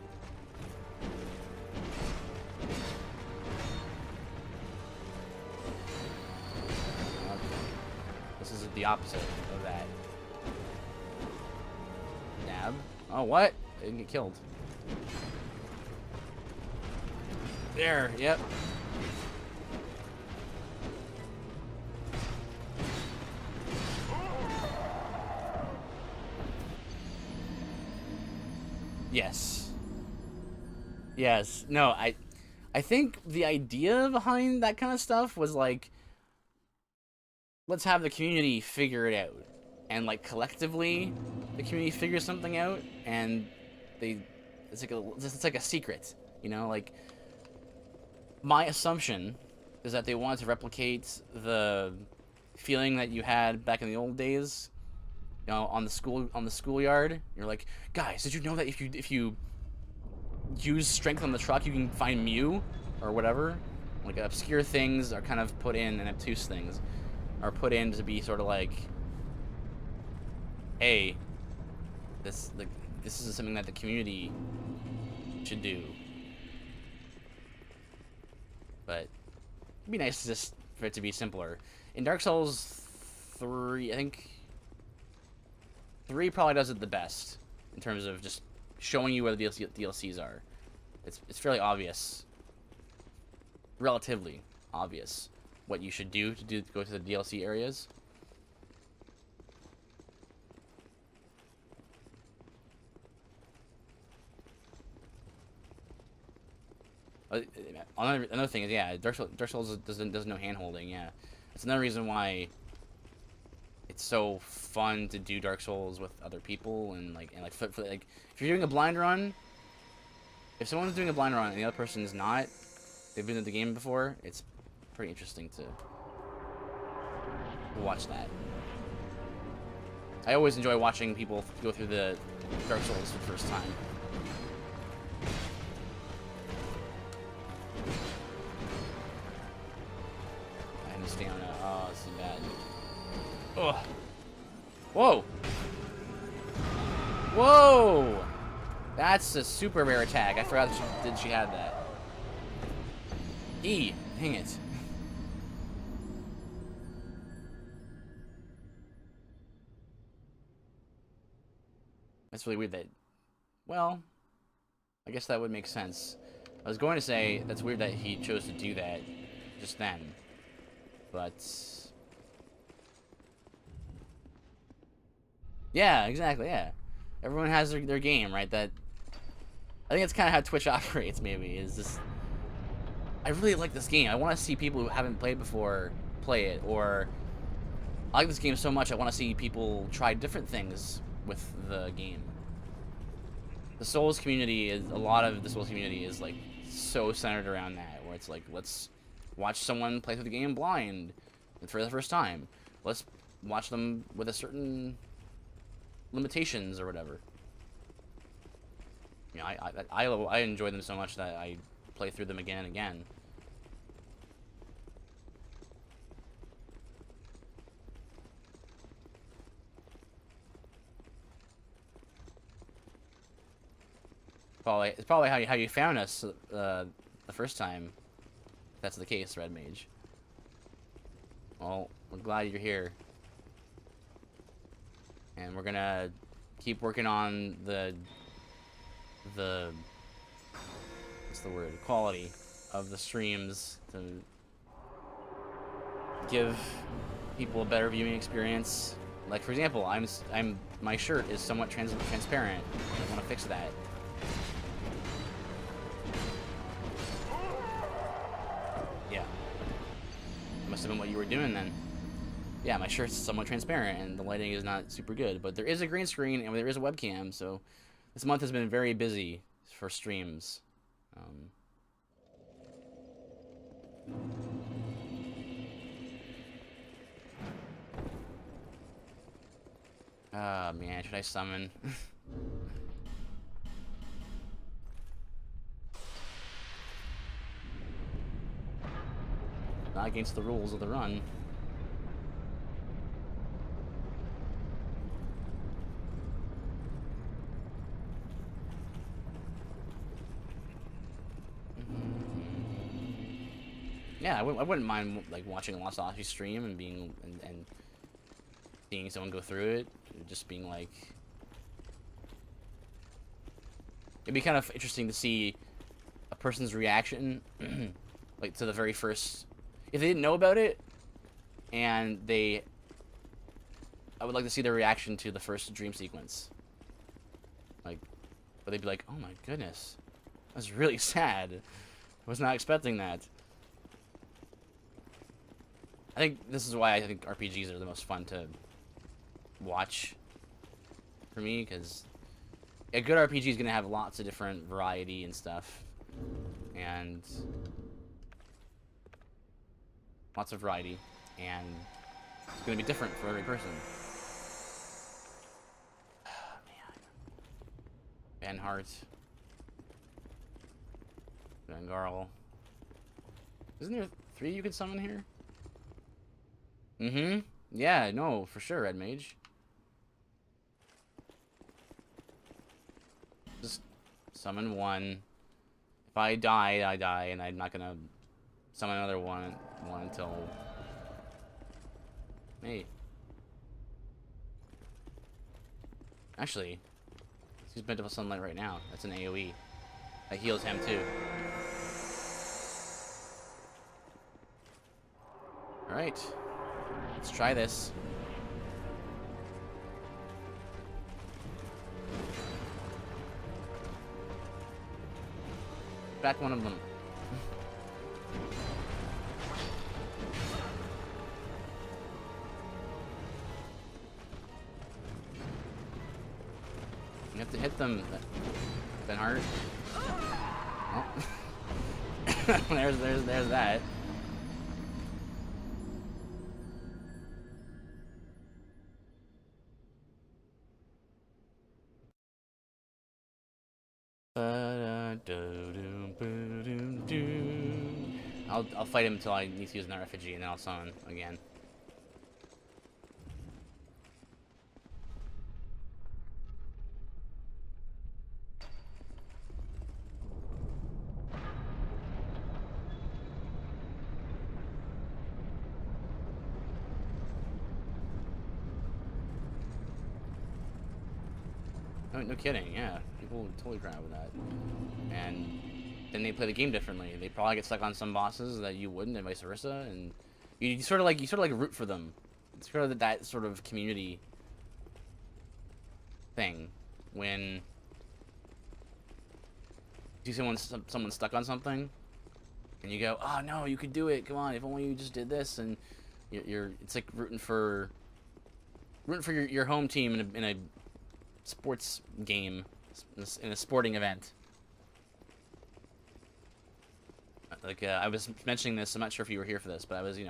Okay. This is the opposite of that. Nab. Oh, what? I didn't get killed. There, yep. Yes. Yes. No, I think the idea behind that kind of stuff was like, let's have the community figure it out. And like collectively the community figures something out, and it's like a secret, you know, like my assumption is that they wanted to replicate the feeling that you had back in the old days, you know, on the schoolyard. You're like, guys, did you know that if you use strength on the truck, you can find Mew or whatever? Like obscure things are kind of put in, and obtuse things are put in to be sort of like, hey, this is something that the community should do. But it'd be nice just for it to be simpler. In Dark Souls 3, I think 3 probably does it the best in terms of just showing you where the DLCs are. It's fairly obvious, relatively obvious, what you should do to go to the DLC areas. Another thing is, yeah, Dark Souls does no hand holding. Yeah, that's another reason why it's so fun to do Dark Souls with other people, and like if you're doing a blind run, if someone's doing a blind run and the other person is not, they've been in the game before, it's pretty interesting to watch that. I always enjoy watching people go through the Dark Souls for the first time. Stamina. Oh, this is bad. Ugh. Whoa! Whoa! That's a super rare attack. I forgot that she had that. E. Dang it. That's really weird that... Well, I guess that would make sense. I was going to say, that's weird that he chose to do that just then. But... Yeah, exactly, yeah. Everyone has their game, right? That... I think that's kind of how Twitch operates, maybe, is this... I really like this game. I want to see people who haven't played before play it, or... I like this game so much, I want to see people try different things with the game. The Souls community is... A lot of the Souls community is, like, so centered around that, where it's like, let's watch someone play through the game blind for the first time. Let's watch them with a certain limitations or whatever. You know, I enjoy them so much that I play through them again and again. It's probably how you found us the first time. If that's the case, Red Mage. Well, we're glad you're here. And we're gonna keep working on the what's the word? Quality of the streams to give people a better viewing experience. Like, for example, my shirt is somewhat transparent. I want to fix that. Yeah. Must have been what you were doing then. Yeah, my shirt's somewhat transparent, and the lighting is not super good. But there is a green screen, and there is a webcam, so this month has been very busy for streams. Ah, man, should I summon? Not against the rules of the run. Yeah, I wouldn't mind like watching a Lost Odyssey stream and being and seeing someone go through it, just being like, it'd be kind of interesting to see a person's reaction, like to the very first, if they didn't know about it, and I would like to see their reaction to the first dream sequence. Like, but they'd be like, "Oh my goodness, that was really sad. I was not expecting that." I think this is why I think RPGs are the most fun to watch for me, because a good RPG is going to have lots of different variety and stuff, and lots of variety, and it's going to be different for every person. Oh, man. Van Hart. Van Garl. Isn't there 3 you could summon here? Mm-hmm. Yeah, no, for sure, Red Mage. Just summon 1. If I die, I die, and I'm not gonna summon another one until... Hey. Actually, let's use Plentiful Sunlight right now. That's an AoE. That heals him, too. Alright. Let's try this. Back one of them. You have to hit them, Ben Hart. Oh. there's that. I'll fight him until I need to use an effigy, and then I'll summon again. No kidding, yeah. People would totally cry with that. And then they play the game differently. They probably get stuck on some bosses that you wouldn't, and vice versa. And you sort of like root for them. It's sort of that sort of community thing when you see someone stuck on something, and you go, "Oh no, you could do it! Come on! If only you just did this." And it's like rooting for your home team in a sports game, in a sporting event. Like I was mentioning this, I'm not sure if you were here for this, but I was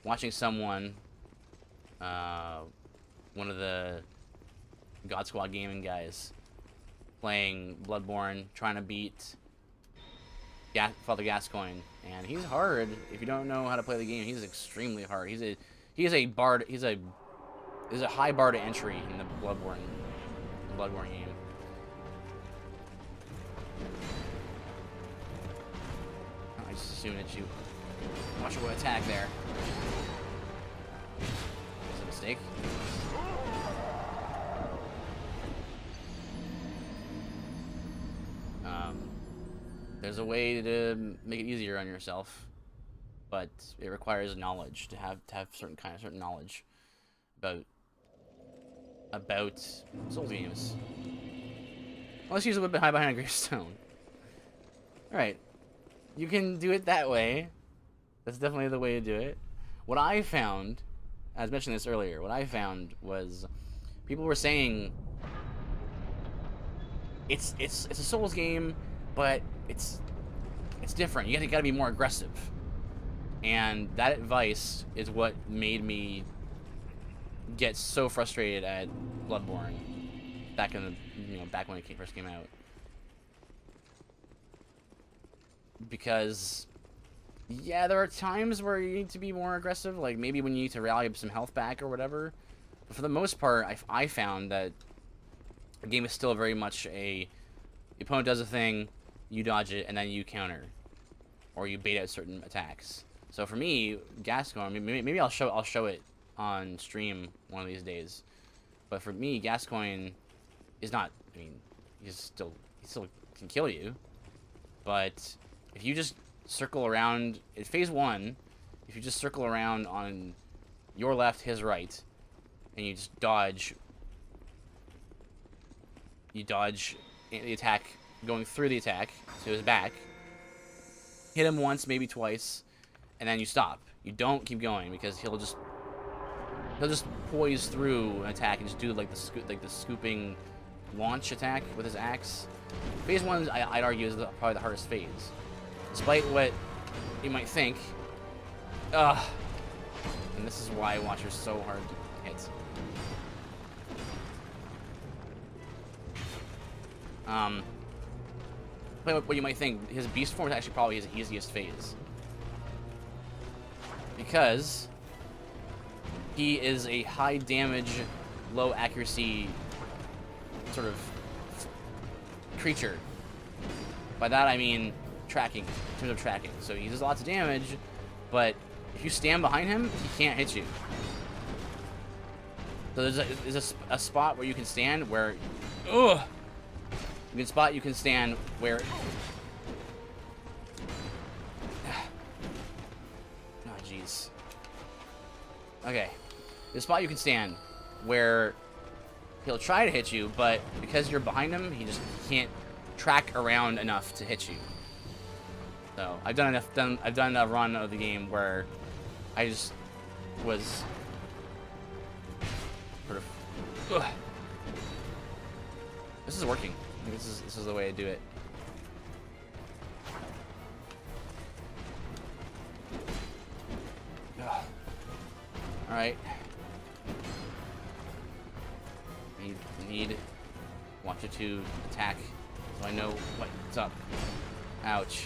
watching someone, one of the God Squad gaming guys, playing Bloodborne, trying to beat Father Gascoigne, and he's hard. If you don't know how to play the game, he's extremely hard. He's a high bar to entry in the Bloodborne game. I just assume that you watch your attack there. Is it a mistake? There's a way to make it easier on yourself, but it requires knowledge to have certain knowledge about Souls games. Well, let's use a little bit high behind a gravestone. Alright. You can do it that way. That's definitely the way to do it. What I found, I was mentioning this earlier, what I found was people were saying it's a Souls game, but it's different. You gotta be more aggressive. And that advice is what made me get so frustrated at Bloodborne back in the back when it first came out. Because yeah, there are times where you need to be more aggressive, like maybe when you need to rally up some health back or whatever. But for the most part, I found that the game is still very much the opponent does a thing, you dodge it, and then you counter, or you bait out certain attacks. So for me, Gascoigne, maybe I'll show it on stream one of these days. But for me, Gascoigne is not. I mean, he still can kill you. But if you just circle around in phase 1, if you just circle around on your left, his right, and you just dodge. You dodge the attack, going through the attack to his back. Hit him once, maybe twice, and then you stop. You don't keep going because he'll just poise through an attack and just do like the scooping launch attack with his axe. Phase 1, I'd argue, is probably the hardest phase, despite what you might think. And this is why Watcher's so hard to hit. But what you might think, his beast form is actually probably his easiest phase, because he is a high damage, low accuracy sort of creature. By that I mean tracking, in terms of tracking. So he does lots of damage, but if you stand behind him, he can't hit you. So there's a spot where you can stand where, you can stand where. Oh jeez. Okay, the spot you can stand where he'll try to hit you, but because you're behind him, he just can't track around enough to hit you. So I've done a run of the game where I just was sort of. This is working. I think this is the way to do it. All right. Need Watcher to attack, so I know what's up. Ouch.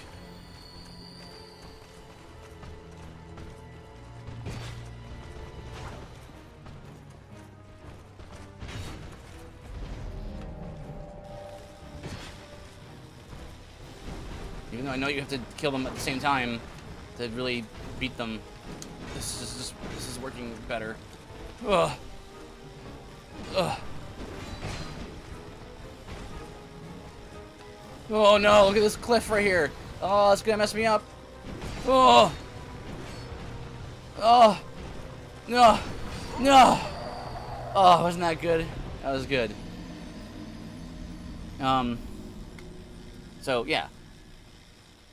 Even though I know you have to kill them at the same time to really beat them, this is working better. Ugh. Ugh. Oh no, look at this cliff right here. Oh, it's gonna mess me up. Oh. Oh. No. No. Oh, wasn't that good? That was good. So yeah.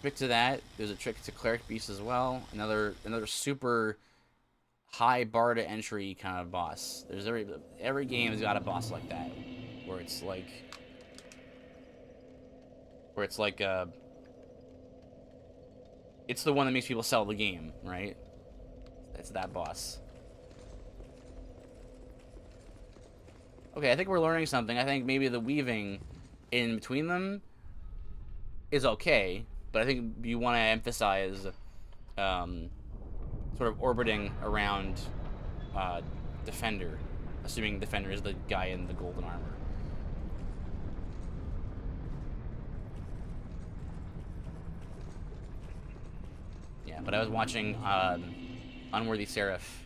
Trick to that. There's a trick to Cleric Beast as well. Another super high bar to entry kind of boss. There's every game has got a boss like that, where it's like it's the one that makes people sell the game, right? It's that boss. Okay, I think we're learning something. I think maybe the weaving in between them is okay, but I think you want to emphasize sort of orbiting around Defender, assuming Defender is the guy in the golden armor. Yeah, but I was watching Unworthy Seraph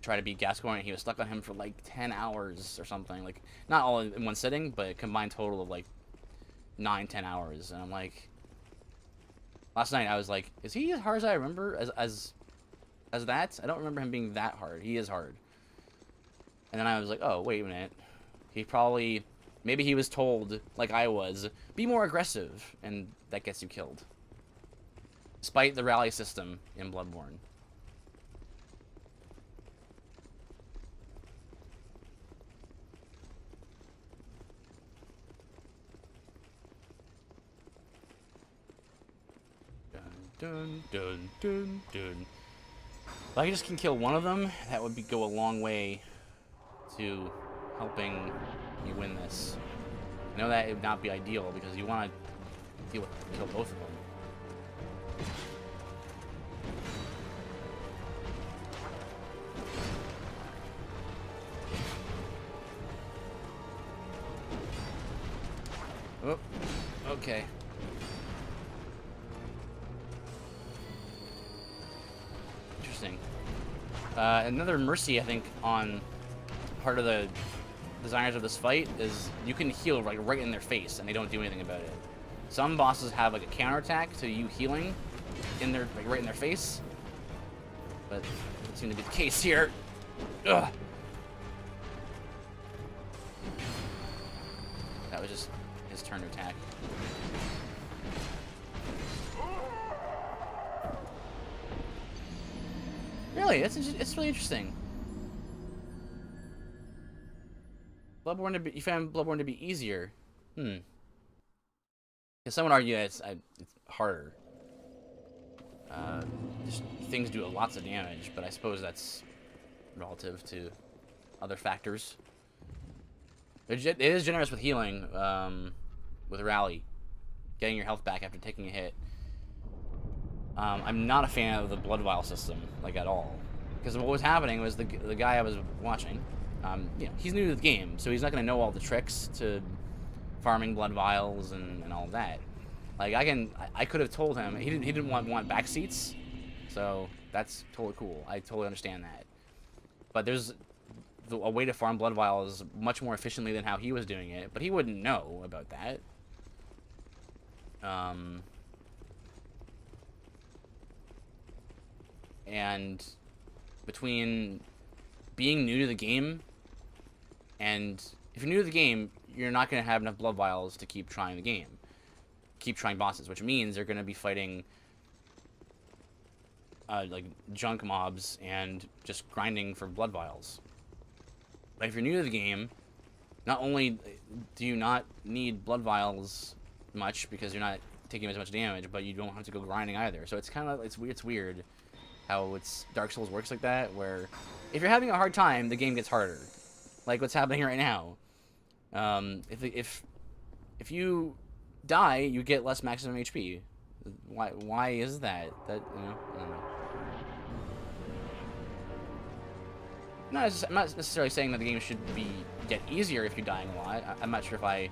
try to beat Gascoigne, and he was stuck on him for like 10 hours or something. Like, not all in one sitting, but a combined total of like 9-10 hours. And I'm like, last night I was like, is he as hard as I remember as that? I don't remember him being that hard. He is hard. And then I was like, oh, wait a minute. He probably, maybe he was told, like I was, be more aggressive, and that gets you killed. Despite the rally system in Bloodborne. Dun, dun, dun, dun. If I just can kill one of them, that would go a long way to helping me win this. I know that it would not be ideal because you want to kill both of them. Oh, okay. Interesting. Another mercy, I think, on part of the designers of this fight is you can heal like right in their face and they don't do anything about it. Some bosses have like a counterattack to you healing in their right in their face, but it doesn't seem to be the case here. Ugh. That was just his turn to attack. Really, it's really interesting. You found Bloodborne to be easier. Because some would argue it's harder. Just things do lots of damage, but I suppose that's relative to other factors. It is generous with healing, with Rally, getting your health back after taking a hit. I'm not a fan of the blood vial system, like, at all. Because what was happening was the guy I was watching, you know, he's new to the game, so he's not going to know all the tricks to farming blood vials and all of that. Like, I could have told him, he didn't want back seats, so that's totally cool. I totally understand that. But there's a way to farm blood vials much more efficiently than how he was doing it, but he wouldn't know about that. And between being new to the game, and if you're new to the game, you're not going to have enough blood vials to keep trying the game. Keep trying bosses, which means they're going to be fighting like junk mobs and just grinding for blood vials. But if you're new to the game, not only do you not need blood vials much because you're not taking as much damage, but you don't have to go grinding either. So it's kind of it's weird how Dark Souls works like that, where if you're having a hard time, the game gets harder, like what's happening right now. If you die, you get less maximum HP. Why is that? That, you know, I don't know. I'm not necessarily saying that the game should get easier if you're dying a lot. I'm not sure if I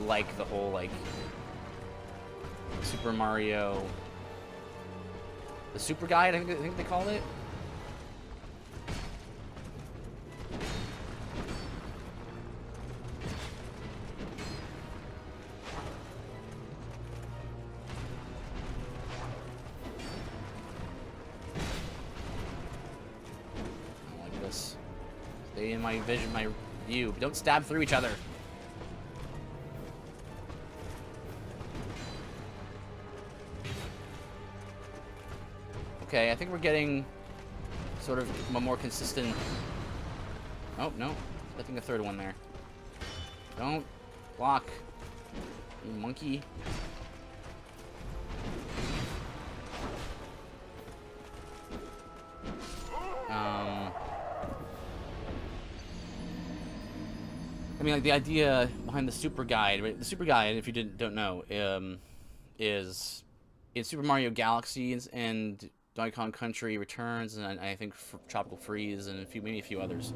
like the whole like Super Mario, the Super Guide, I think they called it. Stay in my vision, my view. Don't stab through each other. Okay, I think we're getting sort of a more consistent... Oh, no. I think a third one there. Don't block, you monkey. I mean, like, the idea behind the super guide, right? The super guide, if you don't know, is in Super Mario Galaxy and Donkey Kong Country Returns, and I think Tropical Freeze, and maybe a few others,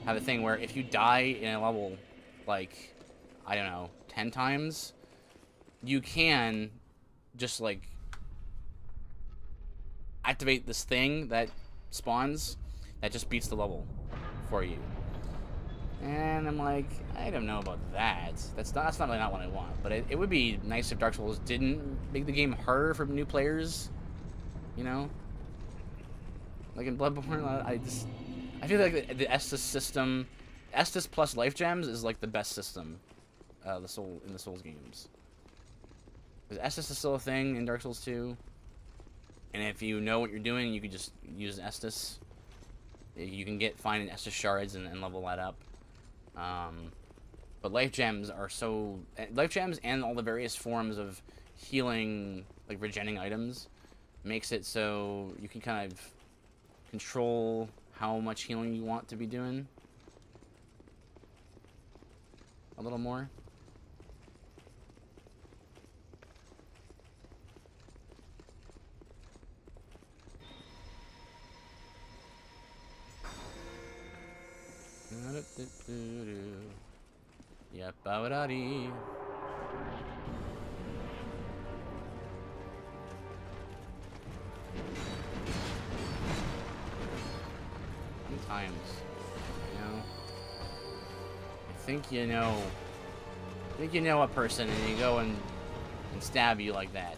have a thing where if you die in a level, like, I don't know, 10 times, you can just, like, activate this thing that spawns that just beats the level for you. And I'm like, I don't know about that. That's not really not what I want. But it would be nice if Dark Souls didn't make the game harder for new players. You know? Like in Bloodborne, I feel like the Estus system, Estus plus life gems is like the best system, in the Souls games. Because Estus is still a thing in Dark Souls 2. And if you know what you're doing, you could just use Estus. You can find Estus shards and level that up. But life gems are so... Life gems and all the various forms of healing, like regenerating items, makes it so you can kind of control how much healing you want to be doing a little more. Yep, bawari. Sometimes, you know, I think you know a person, and you go and stab you like that.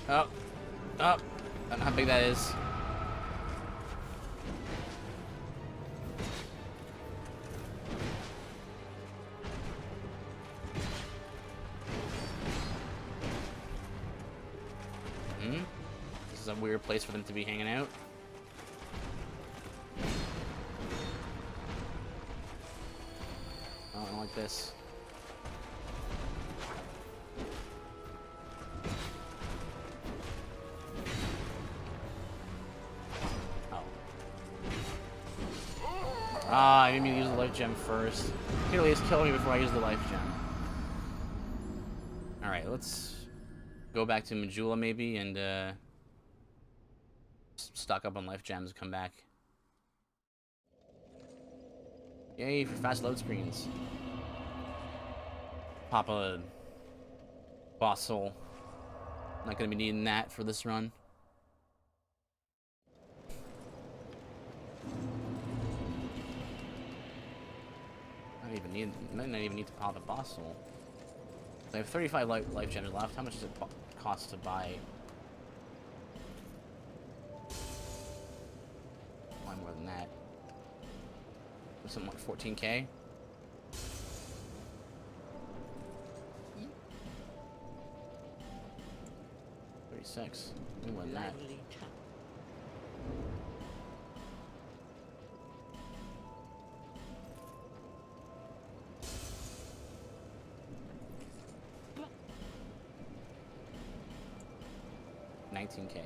Oh. I don't know how big that is. This is a weird place for them to be hanging out. Oh, I don't like this. I didn't mean to use the life gem first. He at least kill me before I use the life gem. Alright, let's go back to Majula maybe and stock up on life gems and come back. Yay for fast load screens. Pop a boss soul. Not gonna be needing that for this run. Might not even need to pop a boss soul. I have 35 life gems left. How much does it cost to buy? Why more than that? Something like 14k. 36. More than that. $19k.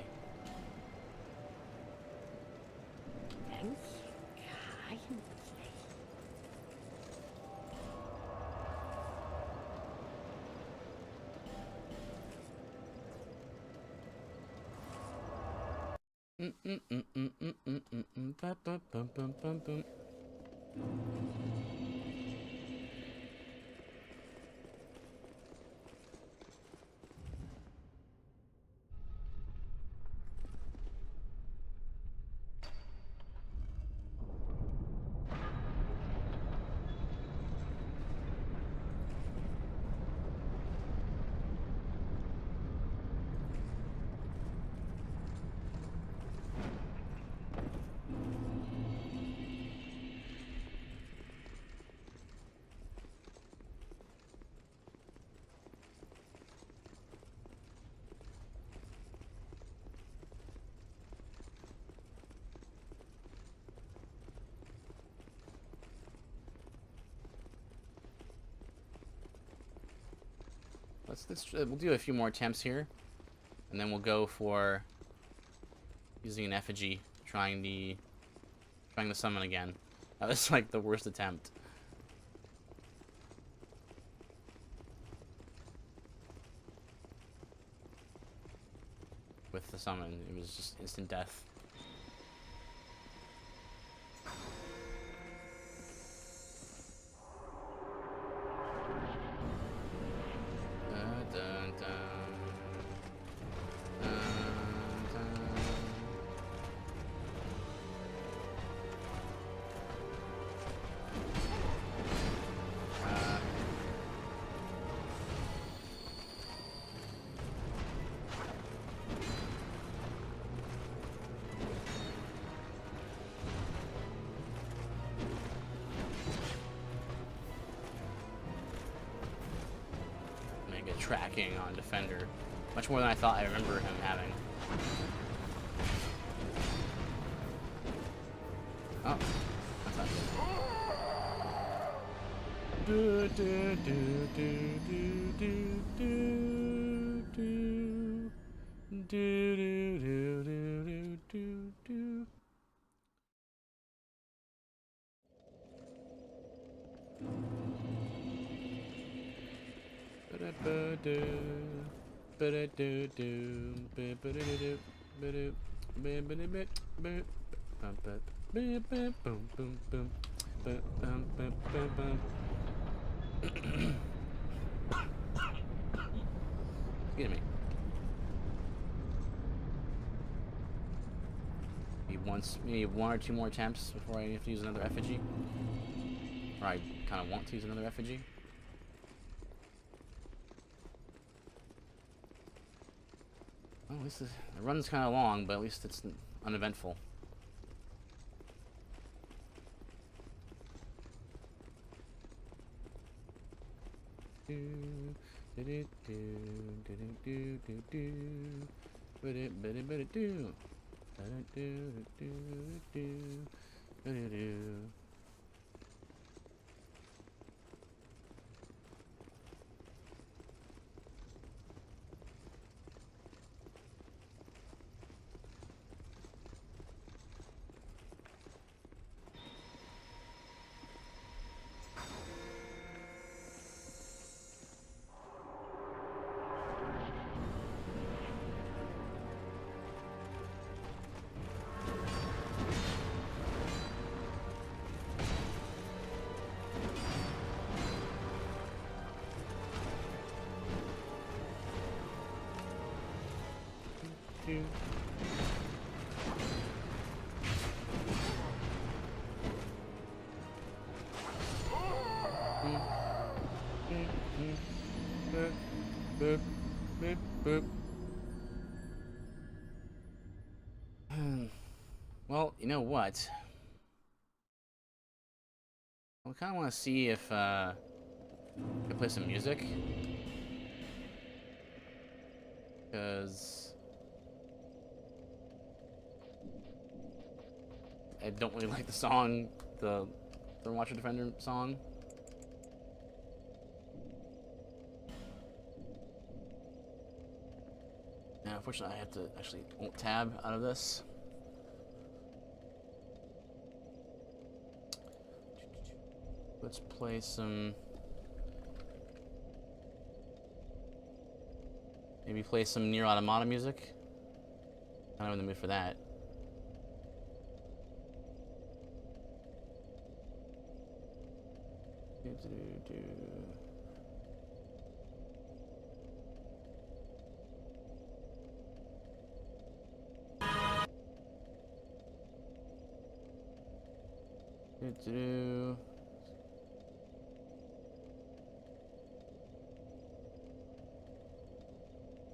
we'll do a few more attempts here, and then we'll go for using an effigy, trying the summon again. That was like the worst attempt. With the summon, it was just instant death. Tracking on Defender. Much more than I thought I remember him having. Oh, that's not good. Excuse me. Maybe one or two more attempts before I have to use another effigy. Or I kind of want to use another effigy. Well, at least the run's kind of long, but at least it's uneventful. Well, you know what? I kind of want to see if I can play some music, because I don't really like the song, the Watcher Defender song. Now, unfortunately, I have to actually Alt Tab out of this. Let's play some. Maybe play some Nier Automata music. Kind of in the mood for that.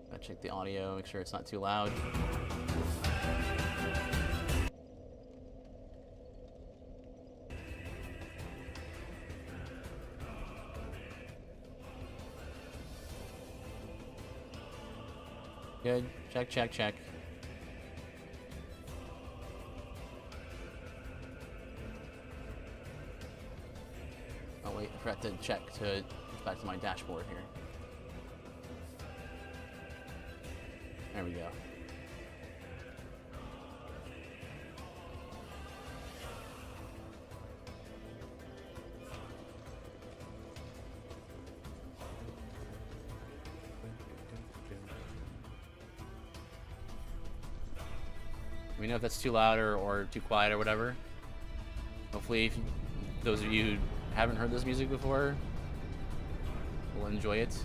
Gotta check the audio, make sure it's not too loud. Good. Check, check, check. Oh wait, I forgot to check to get back to my dashboard here. There we go. Let me know if that's too loud or too quiet or whatever. Hopefully, if those of you who haven't heard this music before will enjoy it.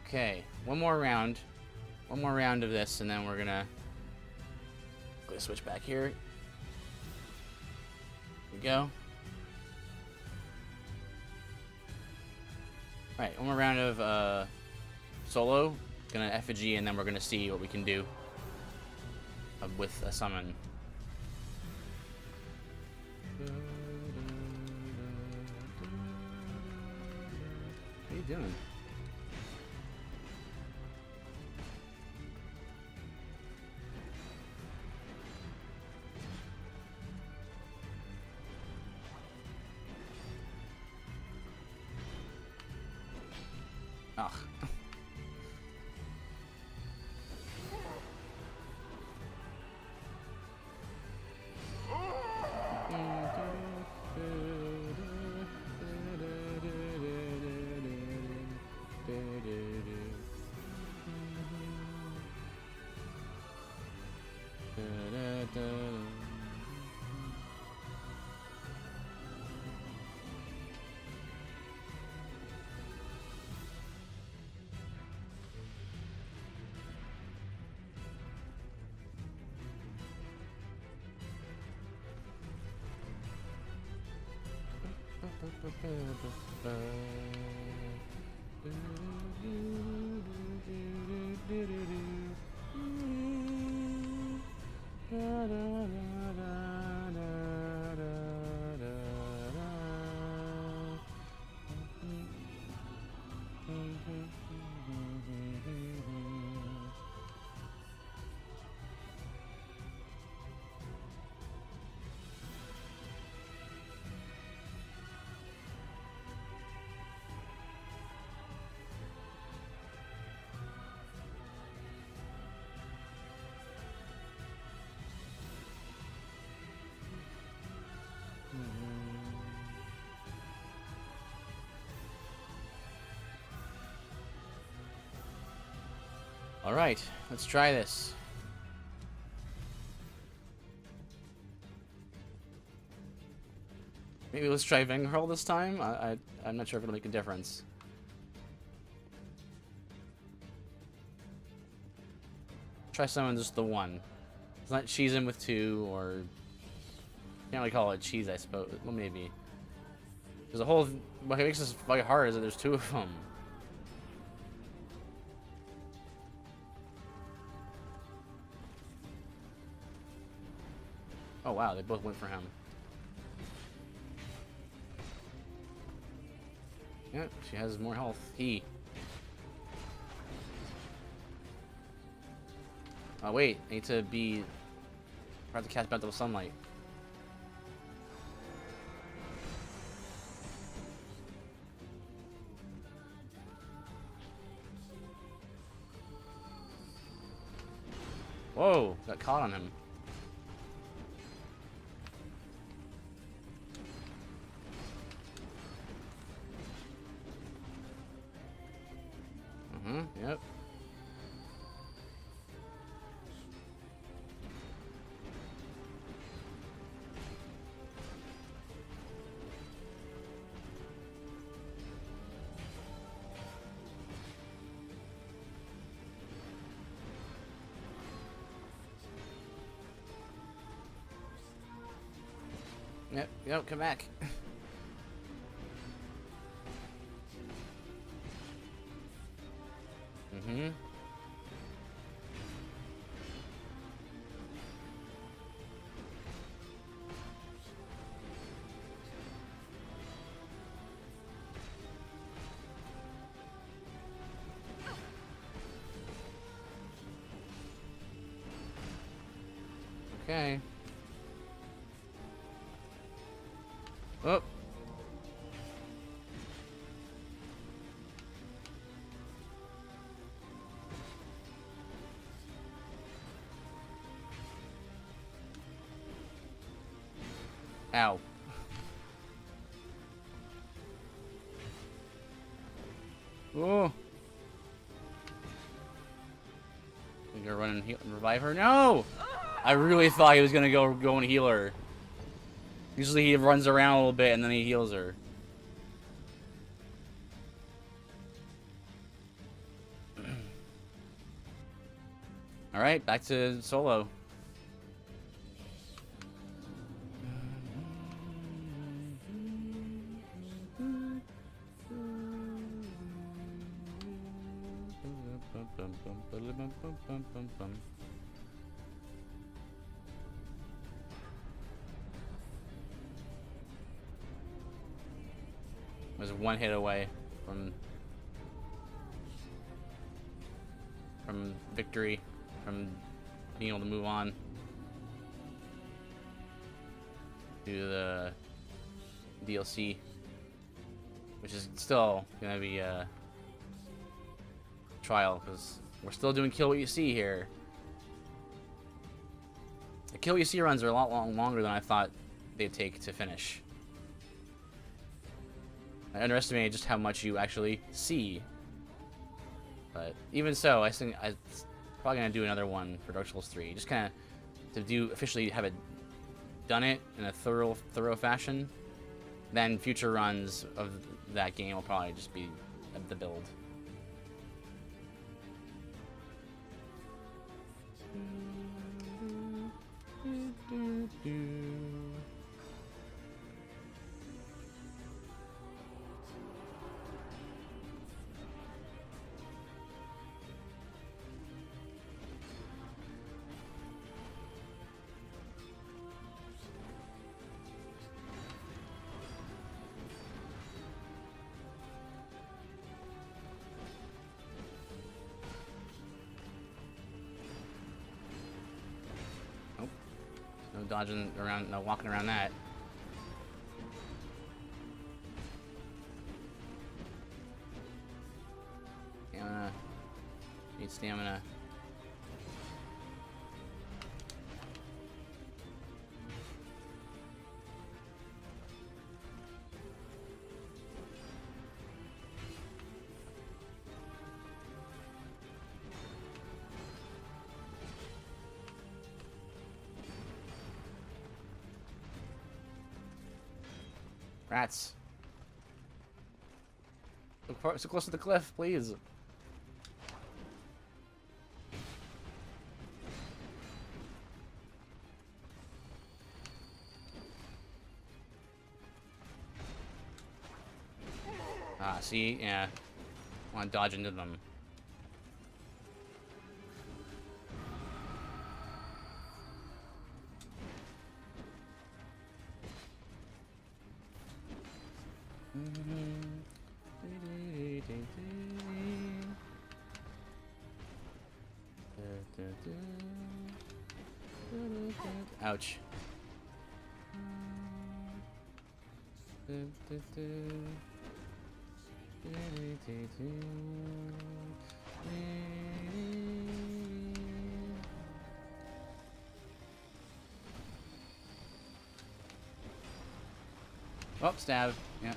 Okay, one more round of this, and then we're gonna switch back here. Here we go. Alright, one more round of solo. Gonna effigy, and then we're gonna see what we can do with a summon. What are you doing? Ugh. All right, let's try this. Maybe let's try Venghurl this time. I'm not sure if it'll make a difference. Try summon just the one. Let's not cheese him with two, or can't really call it cheese, I suppose. Well, maybe. Because the whole what makes this fight hard is that there's two of them. Oh wow, they both went for him. Yep, she has more health. Oh wait, I need to be... I have to cast Bountiful Sunlight. Whoa, got caught on him. Yep. Yep, yep, come back. Mm-hmm. Okay. Oh. Ow. Oh. We gonna run and revive her? No! I really thought he was gonna go and heal her. Usually he runs around a little bit and then he heals her. Alright, back to solo. Was one hit away from victory, from being able to move on to the DLC, which is still gonna be a trial because we're still doing kill what you see here. The kill what you see runs are a lot longer than I thought they'd take to finish. I underestimated just how much you actually see. But even so, I think I'm probably gonna do another one for Dark Souls 3, just kind of to officially have it done it in a thorough fashion. Then future runs of that game will probably just be the build. No dodging around, no walking around that. Stamina. Need stamina. Rats. So close to the cliff, please. Ah, see? Yeah. I want to dodge into them. Ouch. Oh, stab. Yeah.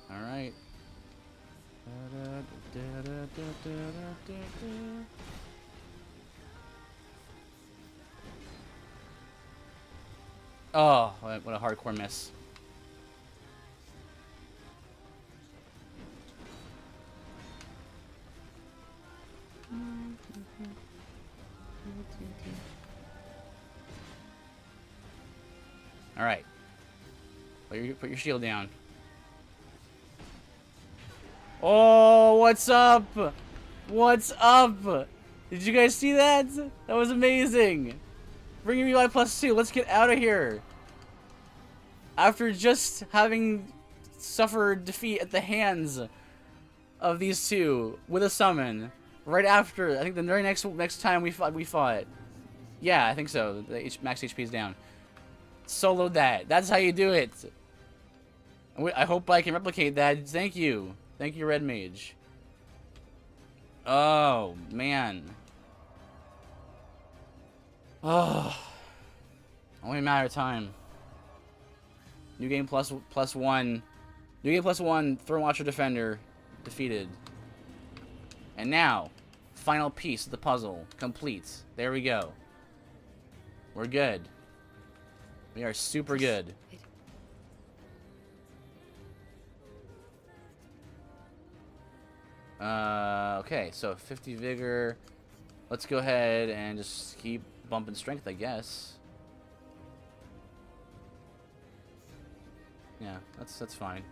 All right. Oh, what a hardcore miss. All right. Put your shield down. Oh, what's up? What's up? Did you guys see that? That was amazing. Bringing me by +2. Let's get out of here. After just having suffered defeat at the hands of these two with a summon, right after, I think the very next time we fought. Yeah, I think so. The max HP is down. Soloed that. That's how you do it. I hope I can replicate that. Thank you. Thank you, Red Mage. Oh, man. Oh. Only a matter of time. New game plus one. New game +1. Throne Watcher Defender. Defeated. And now, final piece of the puzzle. Complete. There we go. We're good. We are super good. Okay, so 50 vigor. Let's go ahead and just keep bumping strength, I guess. Yeah, that's fine.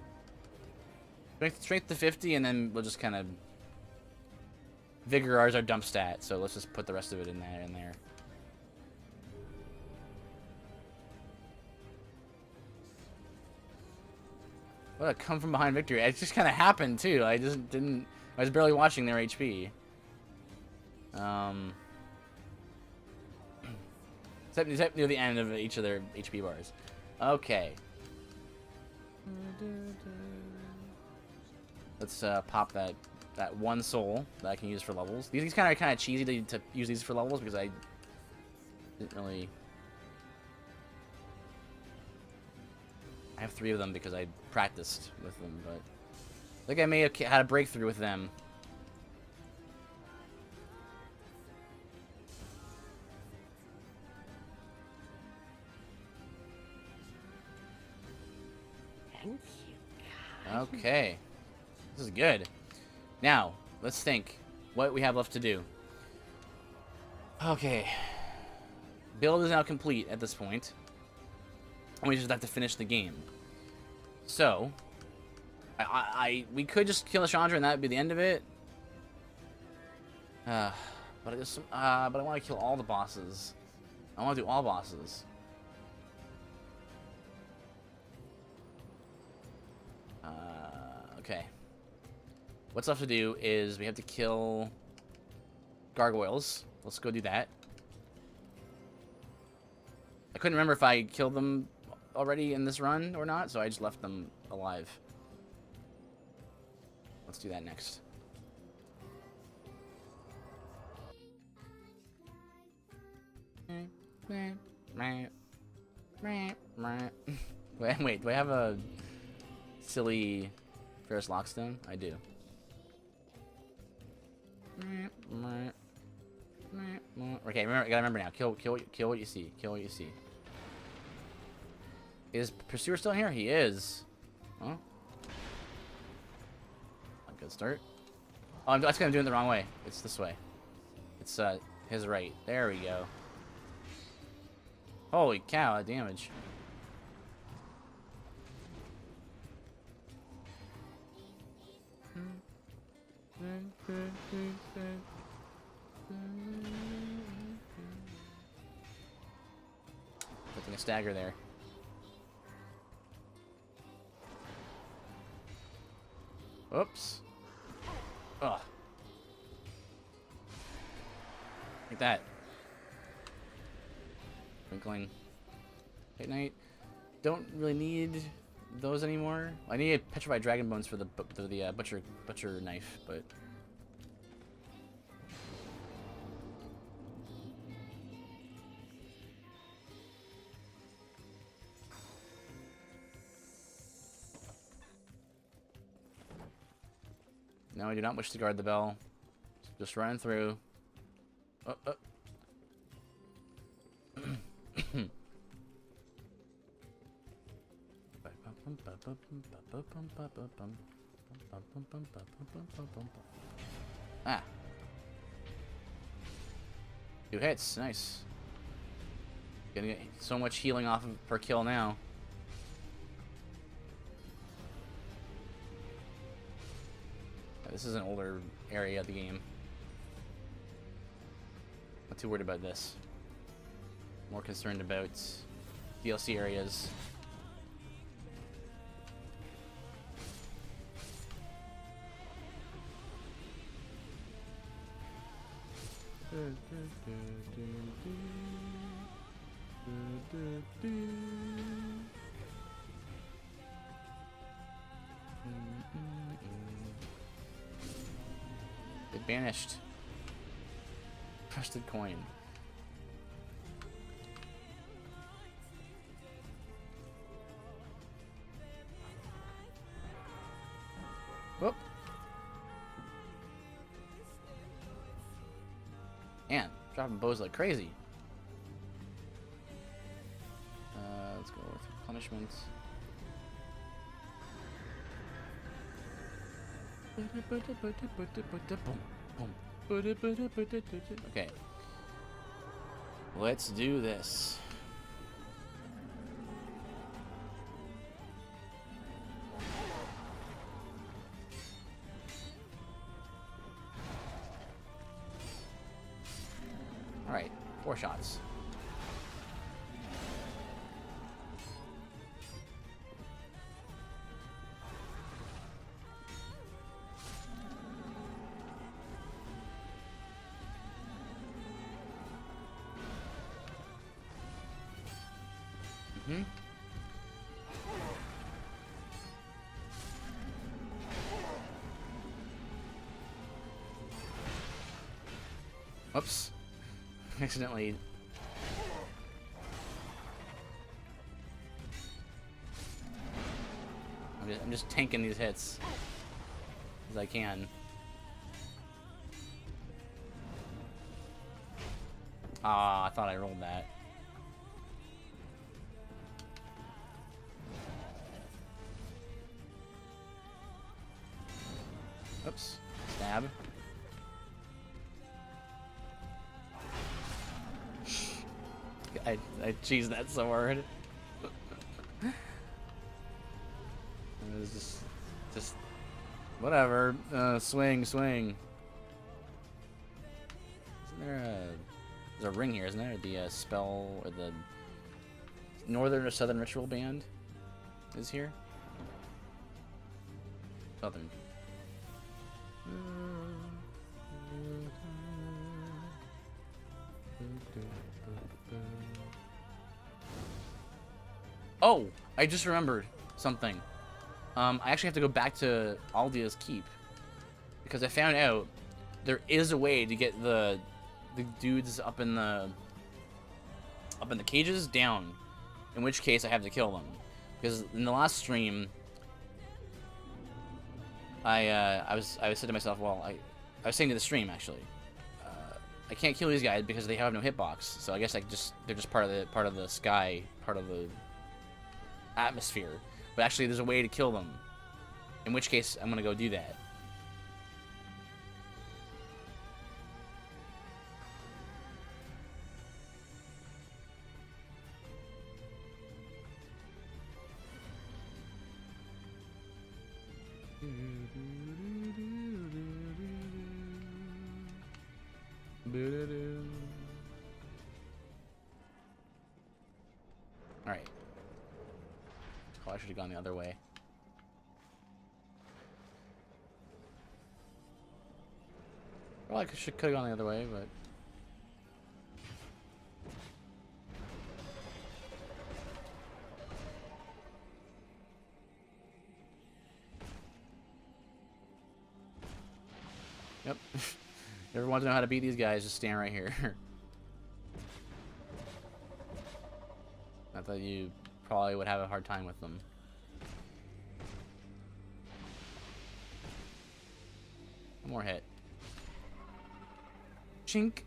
Strength to 50, and then we'll just kind of... Vigor is our dump stat, so let's just put the rest of it in there. What a come from behind victory. It just kind of happened, too. I just didn't... I was barely watching their HP. Except near the end of each of their HP bars. Okay. Let's pop that one soul that I can use for levels. These kind of cheesy to use these for levels because I didn't really... I have 3 of them because I practiced with them, but I think I may have had a breakthrough with them. Thank you. Okay. This is good. Now, let's think what we have left to do. Okay. Build is now complete at this point. And we just have to finish the game. So, we could just kill Chandra and that would be the end of it. But I want to kill all the bosses. I want to do all bosses. Okay. What's left to do is we have to kill gargoyles. Let's go do that. I couldn't remember if I killed them already in this run or not, so I just left them alive. Let's do that next. Wait, do I have a silly Ferris Lockstone? I do. Okay, gotta remember now. Kill what you see. Kill what you see. Is Pursuer still in here? He is. Huh? A good start. Oh, I'm doing it the wrong way. It's this way. It's his right. There we go. Holy cow, that damage. Putting a stagger there. Oops. Ugh. Like that. Twinkling. Hate Knight. Don't really need those anymore. I need petrified dragon bones for the butcher knife, but No, I do not wish to guard the bell. Just running through. Oh, oh. Ah. 2 hits. Nice. Gonna get so much healing off of per kill now. This is an older area of the game. Not too worried about this. More concerned about DLC areas. It banished. Trusted coin. Whoop. Man, dropping bows like crazy. Let's go with punishment. Okay. Let's do this. Alright, 4 shots. Oops. Accidentally. I'm just tanking these hits as I can. Ah, I thought I rolled that. Oops. Stab. I cheesed that so hard. It was just whatever. Swing. Isn't there there's a ring here, isn't there? The spell or the Northern or Southern Ritual Band is here. Southern. Oh, I just remembered something. I actually have to go back to Aldia's Keep because I found out there is a way to get the dudes up in the cages down. In which case, I have to kill them because in the last stream, I was saying to myself, well, I was saying to the stream actually, I can't kill these guys because they have no hitbox. So I guess they're just part of the sky, part of the atmosphere. But actually, there's a way to kill them. In which case, I'm gonna go do that. Alright. Oh, I should have gone the other way. Well, I could have gone the other way, but... Yep. Ever want to know how to beat these guys, just stand right here. I thought you probably would have a hard time with them. One more hit. Chink.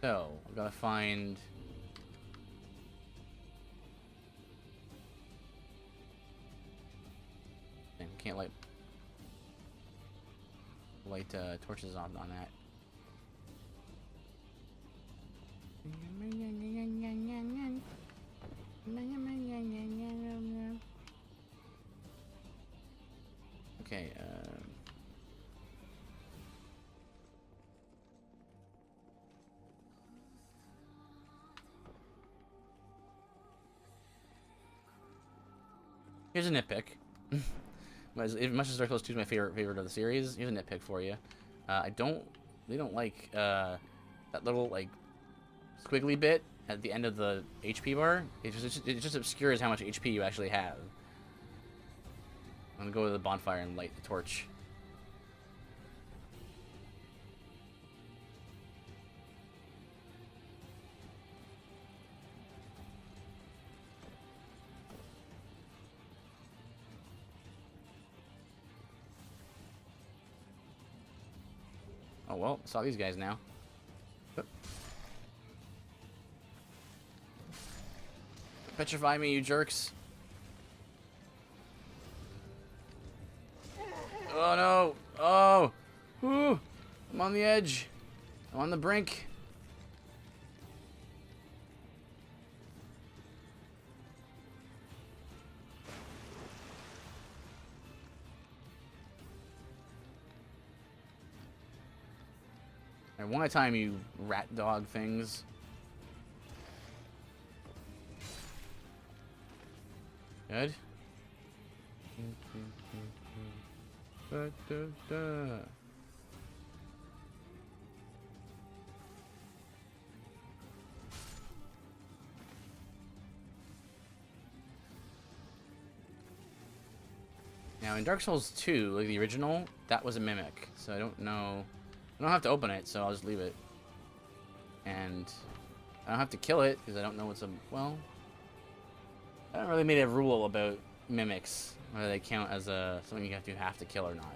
So, I've got to find... Can't light torches on that. Okay, here's a nitpick. As much as Dark Souls 2 is my favorite of the series, here's a nitpick for you. They don't like that little like squiggly bit at the end of the HP bar. It just obscures how much HP you actually have. I'm gonna go to the bonfire and light the torch. Oh well, saw these guys now. Petrify me, you jerks. Oh no! Oh! Ooh! I'm on the edge. I'm on the brink. One at a time, you rat dog things. Good. Now in Dark Souls 2, like the original, that was a mimic, so I don't know. I don't have to open it, so I'll just leave it. And I don't have to kill it, because I don't know what's a... Well, I haven't really made a rule about mimics, whether they count as a something you have to kill or not.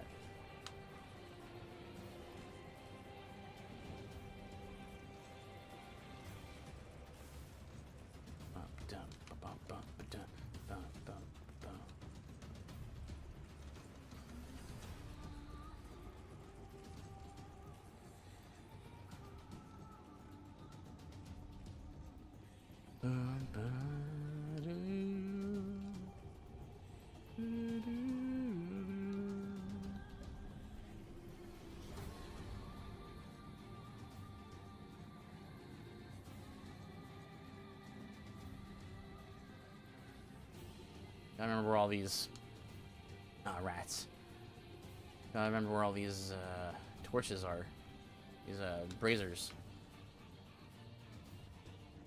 I remember where all these rats. I remember where all these torches are. These braziers.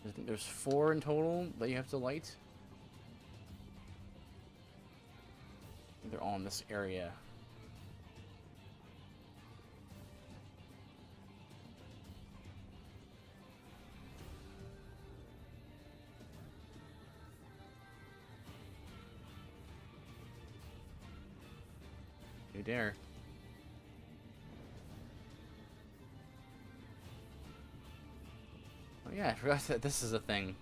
I think there's 4 in total that you have to light. I think they're all in this area. You dare. Oh yeah, I forgot that this is a thing.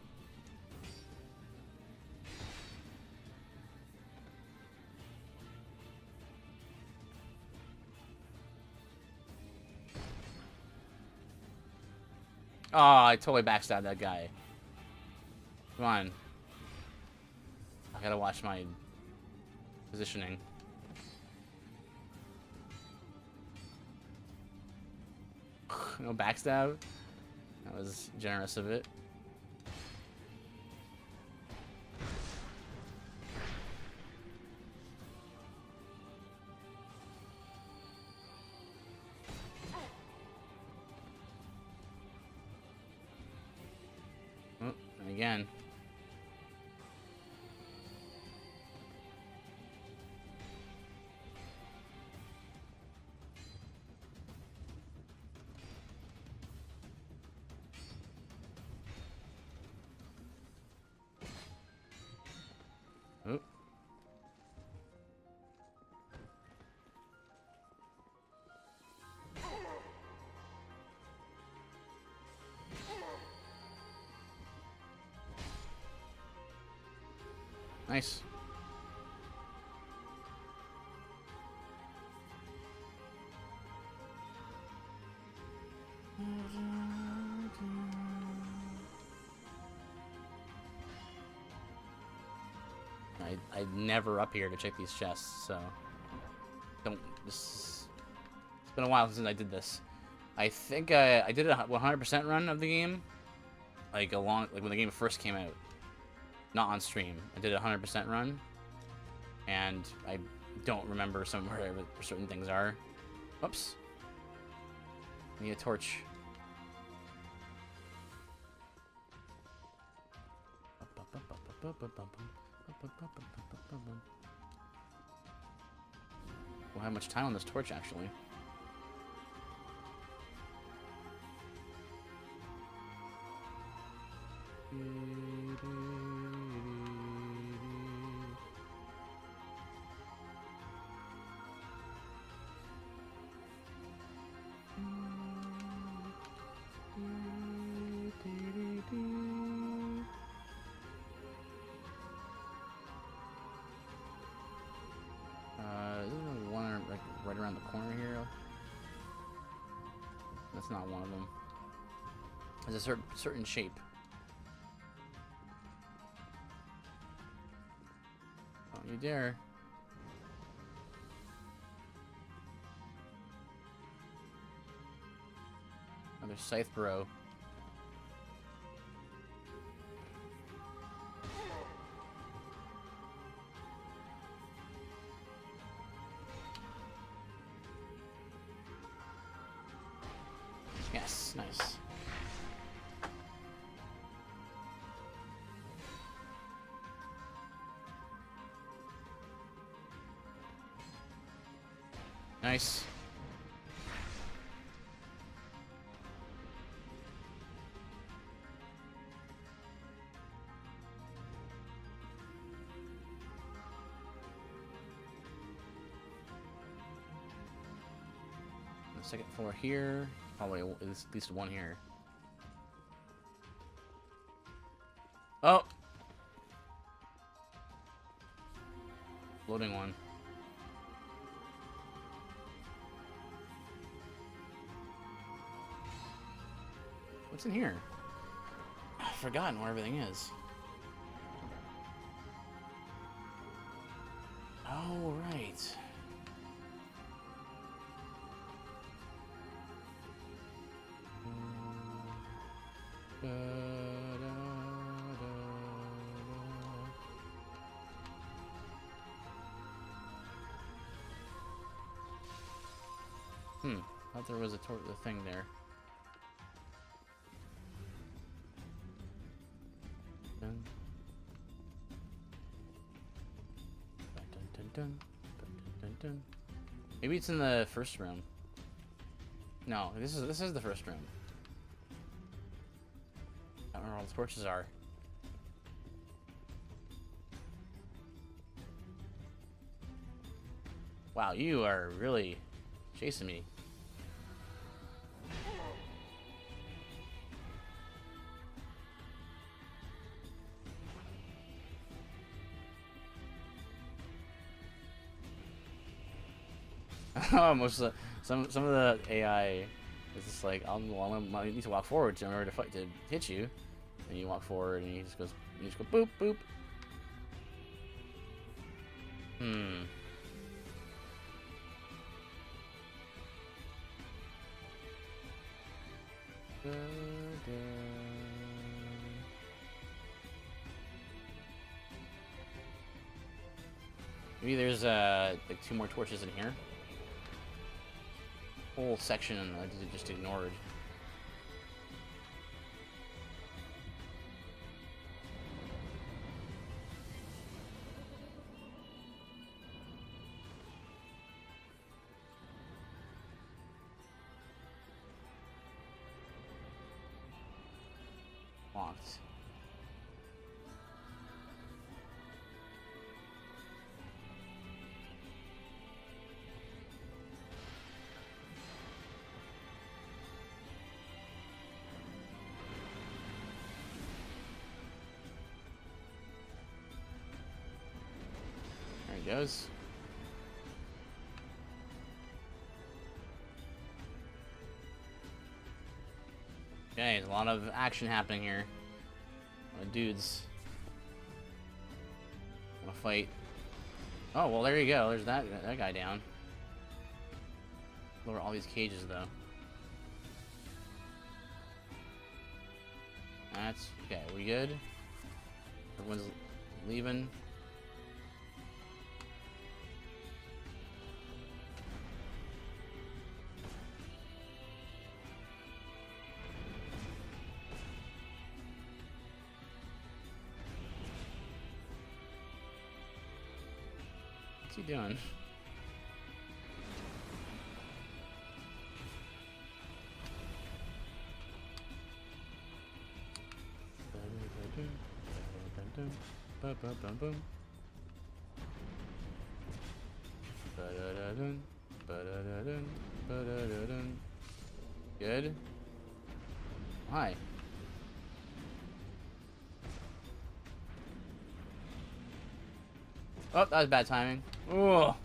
Oh, I totally backstabbed that guy. Come on. I gotta watch my positioning. No backstab. That was generous of it. Oh, and again. Nice. I'm never up here to check these chests, so don't. It's been a while since I did this. I think I did a 100% run of the game, like when the game first came out, not on stream. I did a 100% run, and I don't remember where certain things are. Whoops. I need a torch. We'll have much time on this torch, actually. Isn't there one like right around the corner here? That's not one of them. There's a certain shape. Don't you dare. Another scythe bro. Yes, nice. Nice. The second floor here. Probably at least one here. Oh! Loading one. What's in here? I've forgotten where everything is. Oh, right. Thought there was a thing there. Dun. Dun, dun, dun, dun, dun, dun. Maybe it's in the first room. No, this is the first room. I don't know where all the torches are. Wow, you are really chasing me. Most of some of the AI is just like, I need to walk forward in order to hit you, and you walk forward and you just go boop boop. Maybe there's like 2 more torches in here. Whole section I just ignored. Locked. goes. Okay, there's a lot of action happening here. A lot of dudes. Wanna fight. Oh, well, there you go. There's that guy down. Lower all these cages, though. That's... okay, we good? Everyone's leaving. What's he doing? Good. Hi. Oh, that was bad timing. Oh,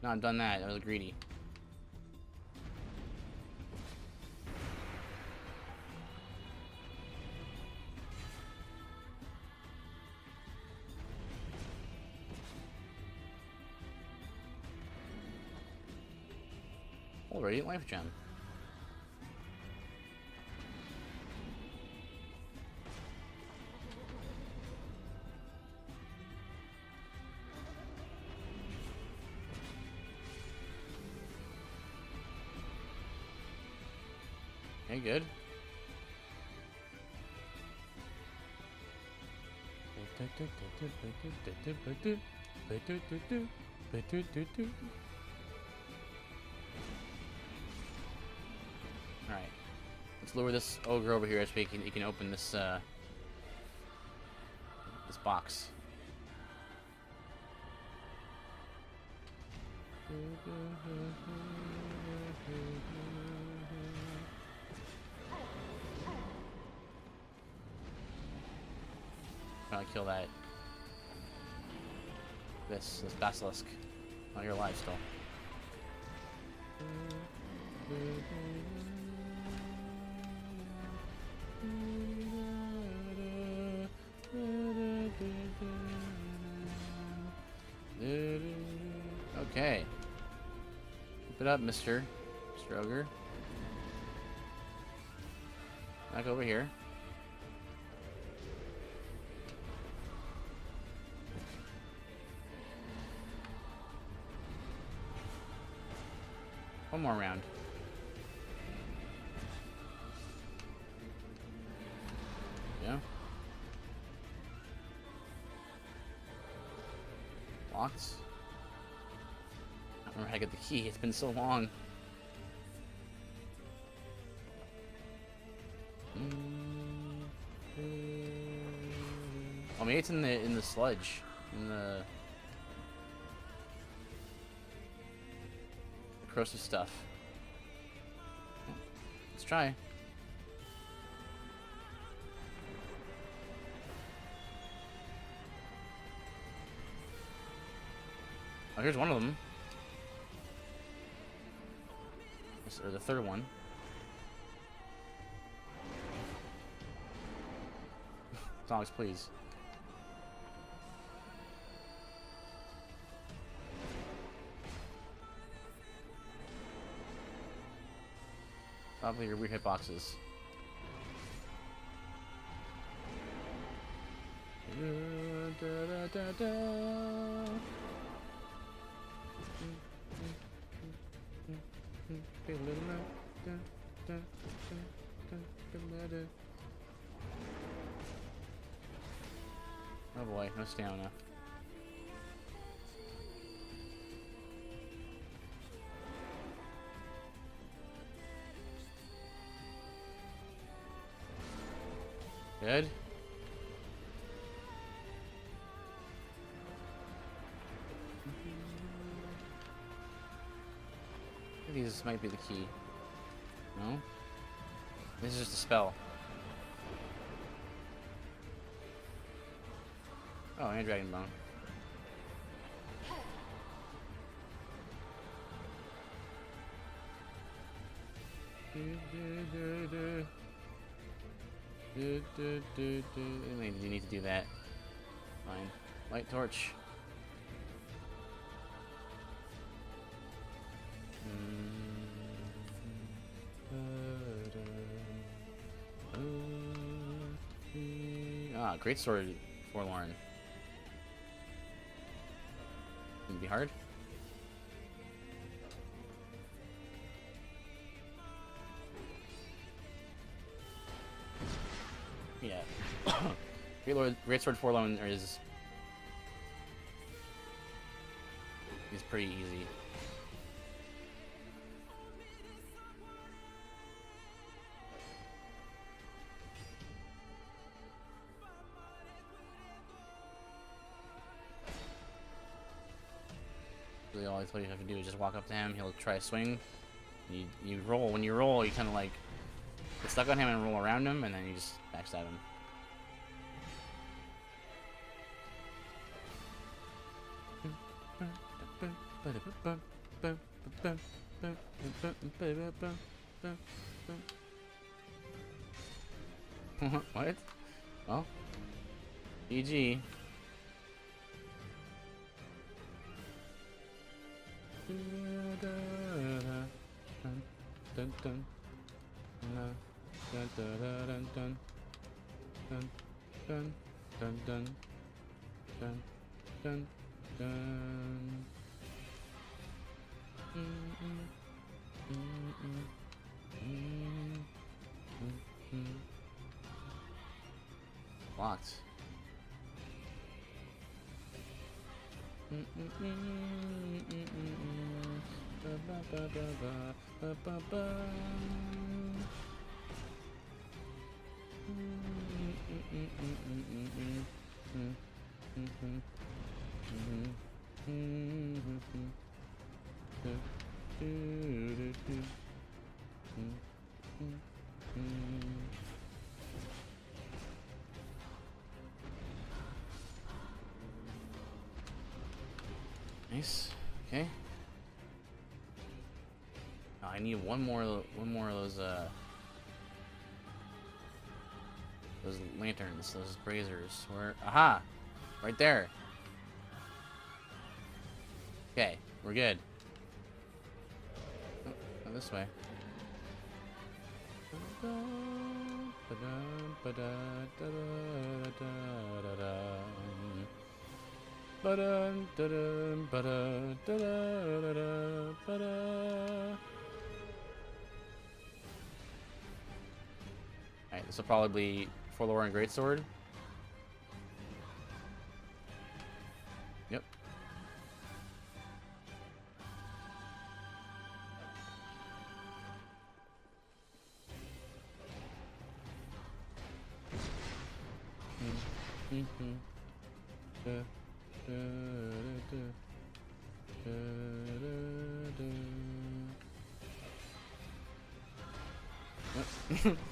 no, I've done that. That was greedy. Oh, radiant life gem. Okay, good. Alright. Let's lure this ogre over here so he can open this this box. Trying to kill that. This basilisk. Oh, you're alive still. Okay. Keep it up, Mr. Ogre. Back over here. One more round. Yeah. Locked. I don't remember how to get the key. It's been so long. Oh, maybe it's in the sludge, in the corrosive stuff. Let's try. Oh, here's one of them. Or the third one. Dogs, please. Probably your weird hitboxes. Oh boy, no stamina. Good. I think this might be the key. No? This is just a spell. Oh, and Dragon Bone. You need to do that. Fine. Light torch. Ah, great sword, forlorn. Gonna be hard. Yeah. Great sword forlorn is pretty easy. Really, all you have to do is just walk up to him. He'll try to swing. You roll. When you roll, you kind of like get stuck on him and roll around him, and then you just backstab him. What? Well, GG. Locked. Nice. Okay. Oh, I need one more of those lanterns, those braziers. Where? Aha! Right there. Okay, we're good. Oh, go this way. Alright, this will probably be Forlorn Greatsword. Yep. Yep.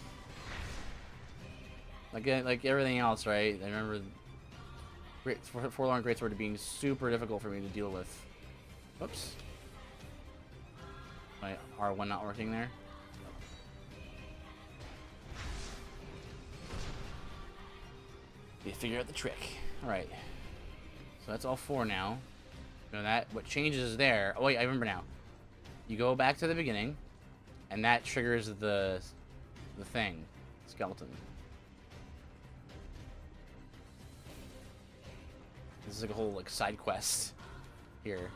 like everything else, right? I remember Forlorn Greatsword being super difficult for me to deal with. Whoops. My R1 not working there. You figure out the trick. Alright. So that's all 4 now. You know that what changes there. Oh wait, I remember now. You go back to the beginning, and that triggers the thing. Skeleton. This is like a whole like side quest here.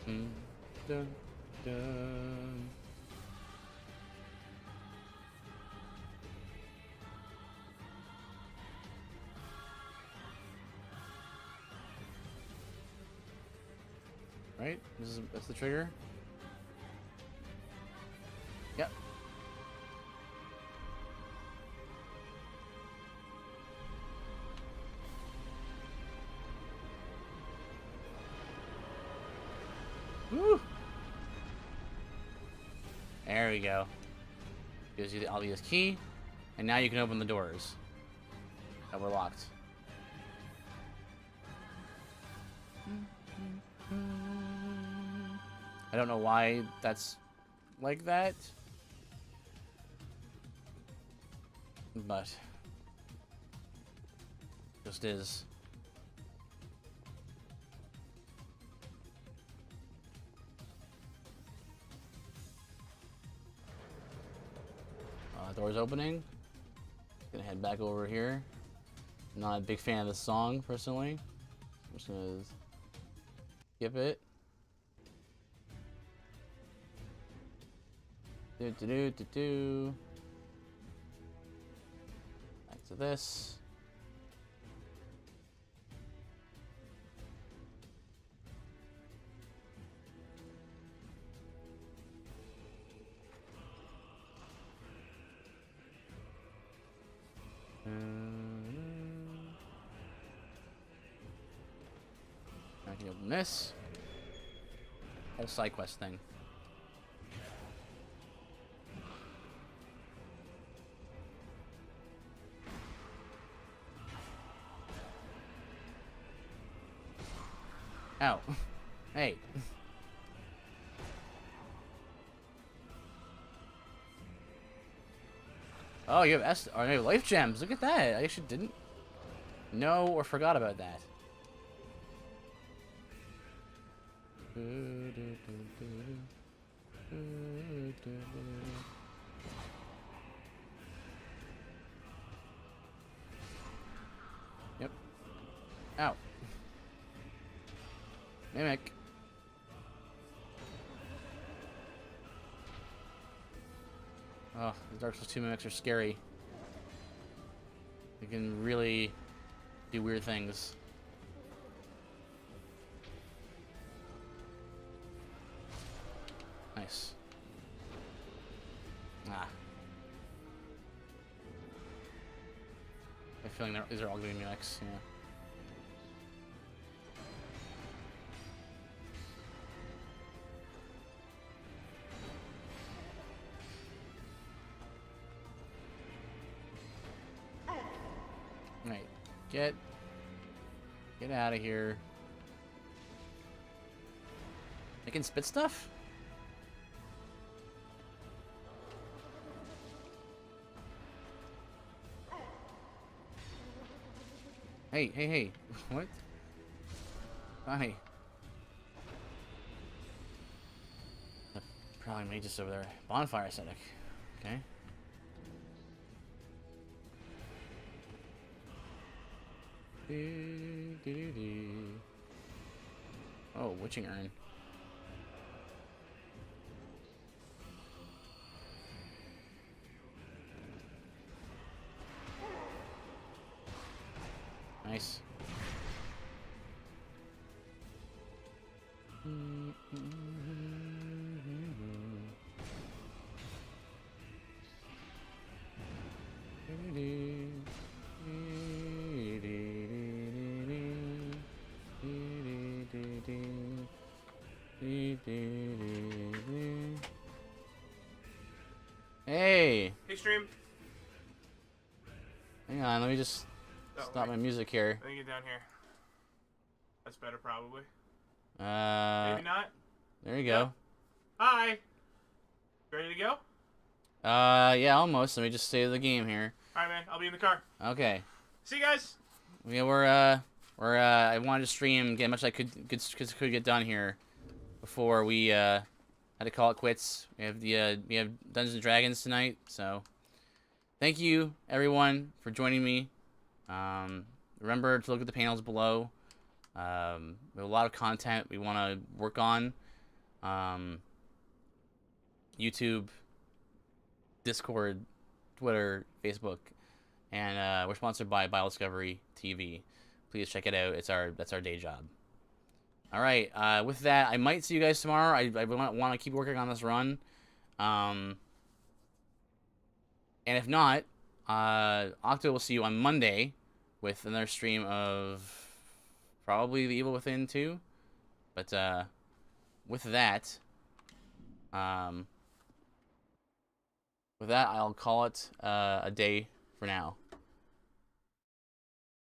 Dun, dun. Right? That's the trigger. Yep. Woo! There we go. Gives you the obvious key, and now you can open the doors that were locked. I don't know why that's like that. But just is. Door's opening. Gonna head back over here. Not a big fan of this song personally. I'm just gonna skip it. Do. Back to this. I can open this. Whole side quest thing. Ow. Hey. Oh, you have you have life gems. Look at that. I actually didn't know or forgot about that. Yep. Ow. Mimic. Oh, the Dark Souls 2 mimics are scary. They can really do weird things. Nice. Ah. I have a feeling these are all going to be mimics, yeah. Right. Get out of here. I can spit stuff? Hey. What? Hi. Probably mages over there. Bonfire aesthetic. Okay. Oh, witching urn. Nice. Hey! Hey, stream. Hang on, let me just stop my music here. Let me get down here. That's better, probably. Maybe not. There you go. Hi. Ready to go? Yeah, almost. Let me just save the game here. All right, man. I'll be in the car. Okay. See you guys. Yeah, I wanted to stream, get as much as I could get done here before we had to call it quits. We have we have Dungeons and Dragons tonight, so thank you everyone for joining me. Remember to look at the panels below. We have a lot of content we want to work on. YouTube, Discord, Twitter, Facebook, and we're sponsored by BioDiscovery TV. Please check it out. That's our day job. All right. With that, I might see you guys tomorrow. I want to keep working on this run. And if not, Octo will see you on Monday with another stream of probably The Evil Within 2. But with that, I'll call it a day for now.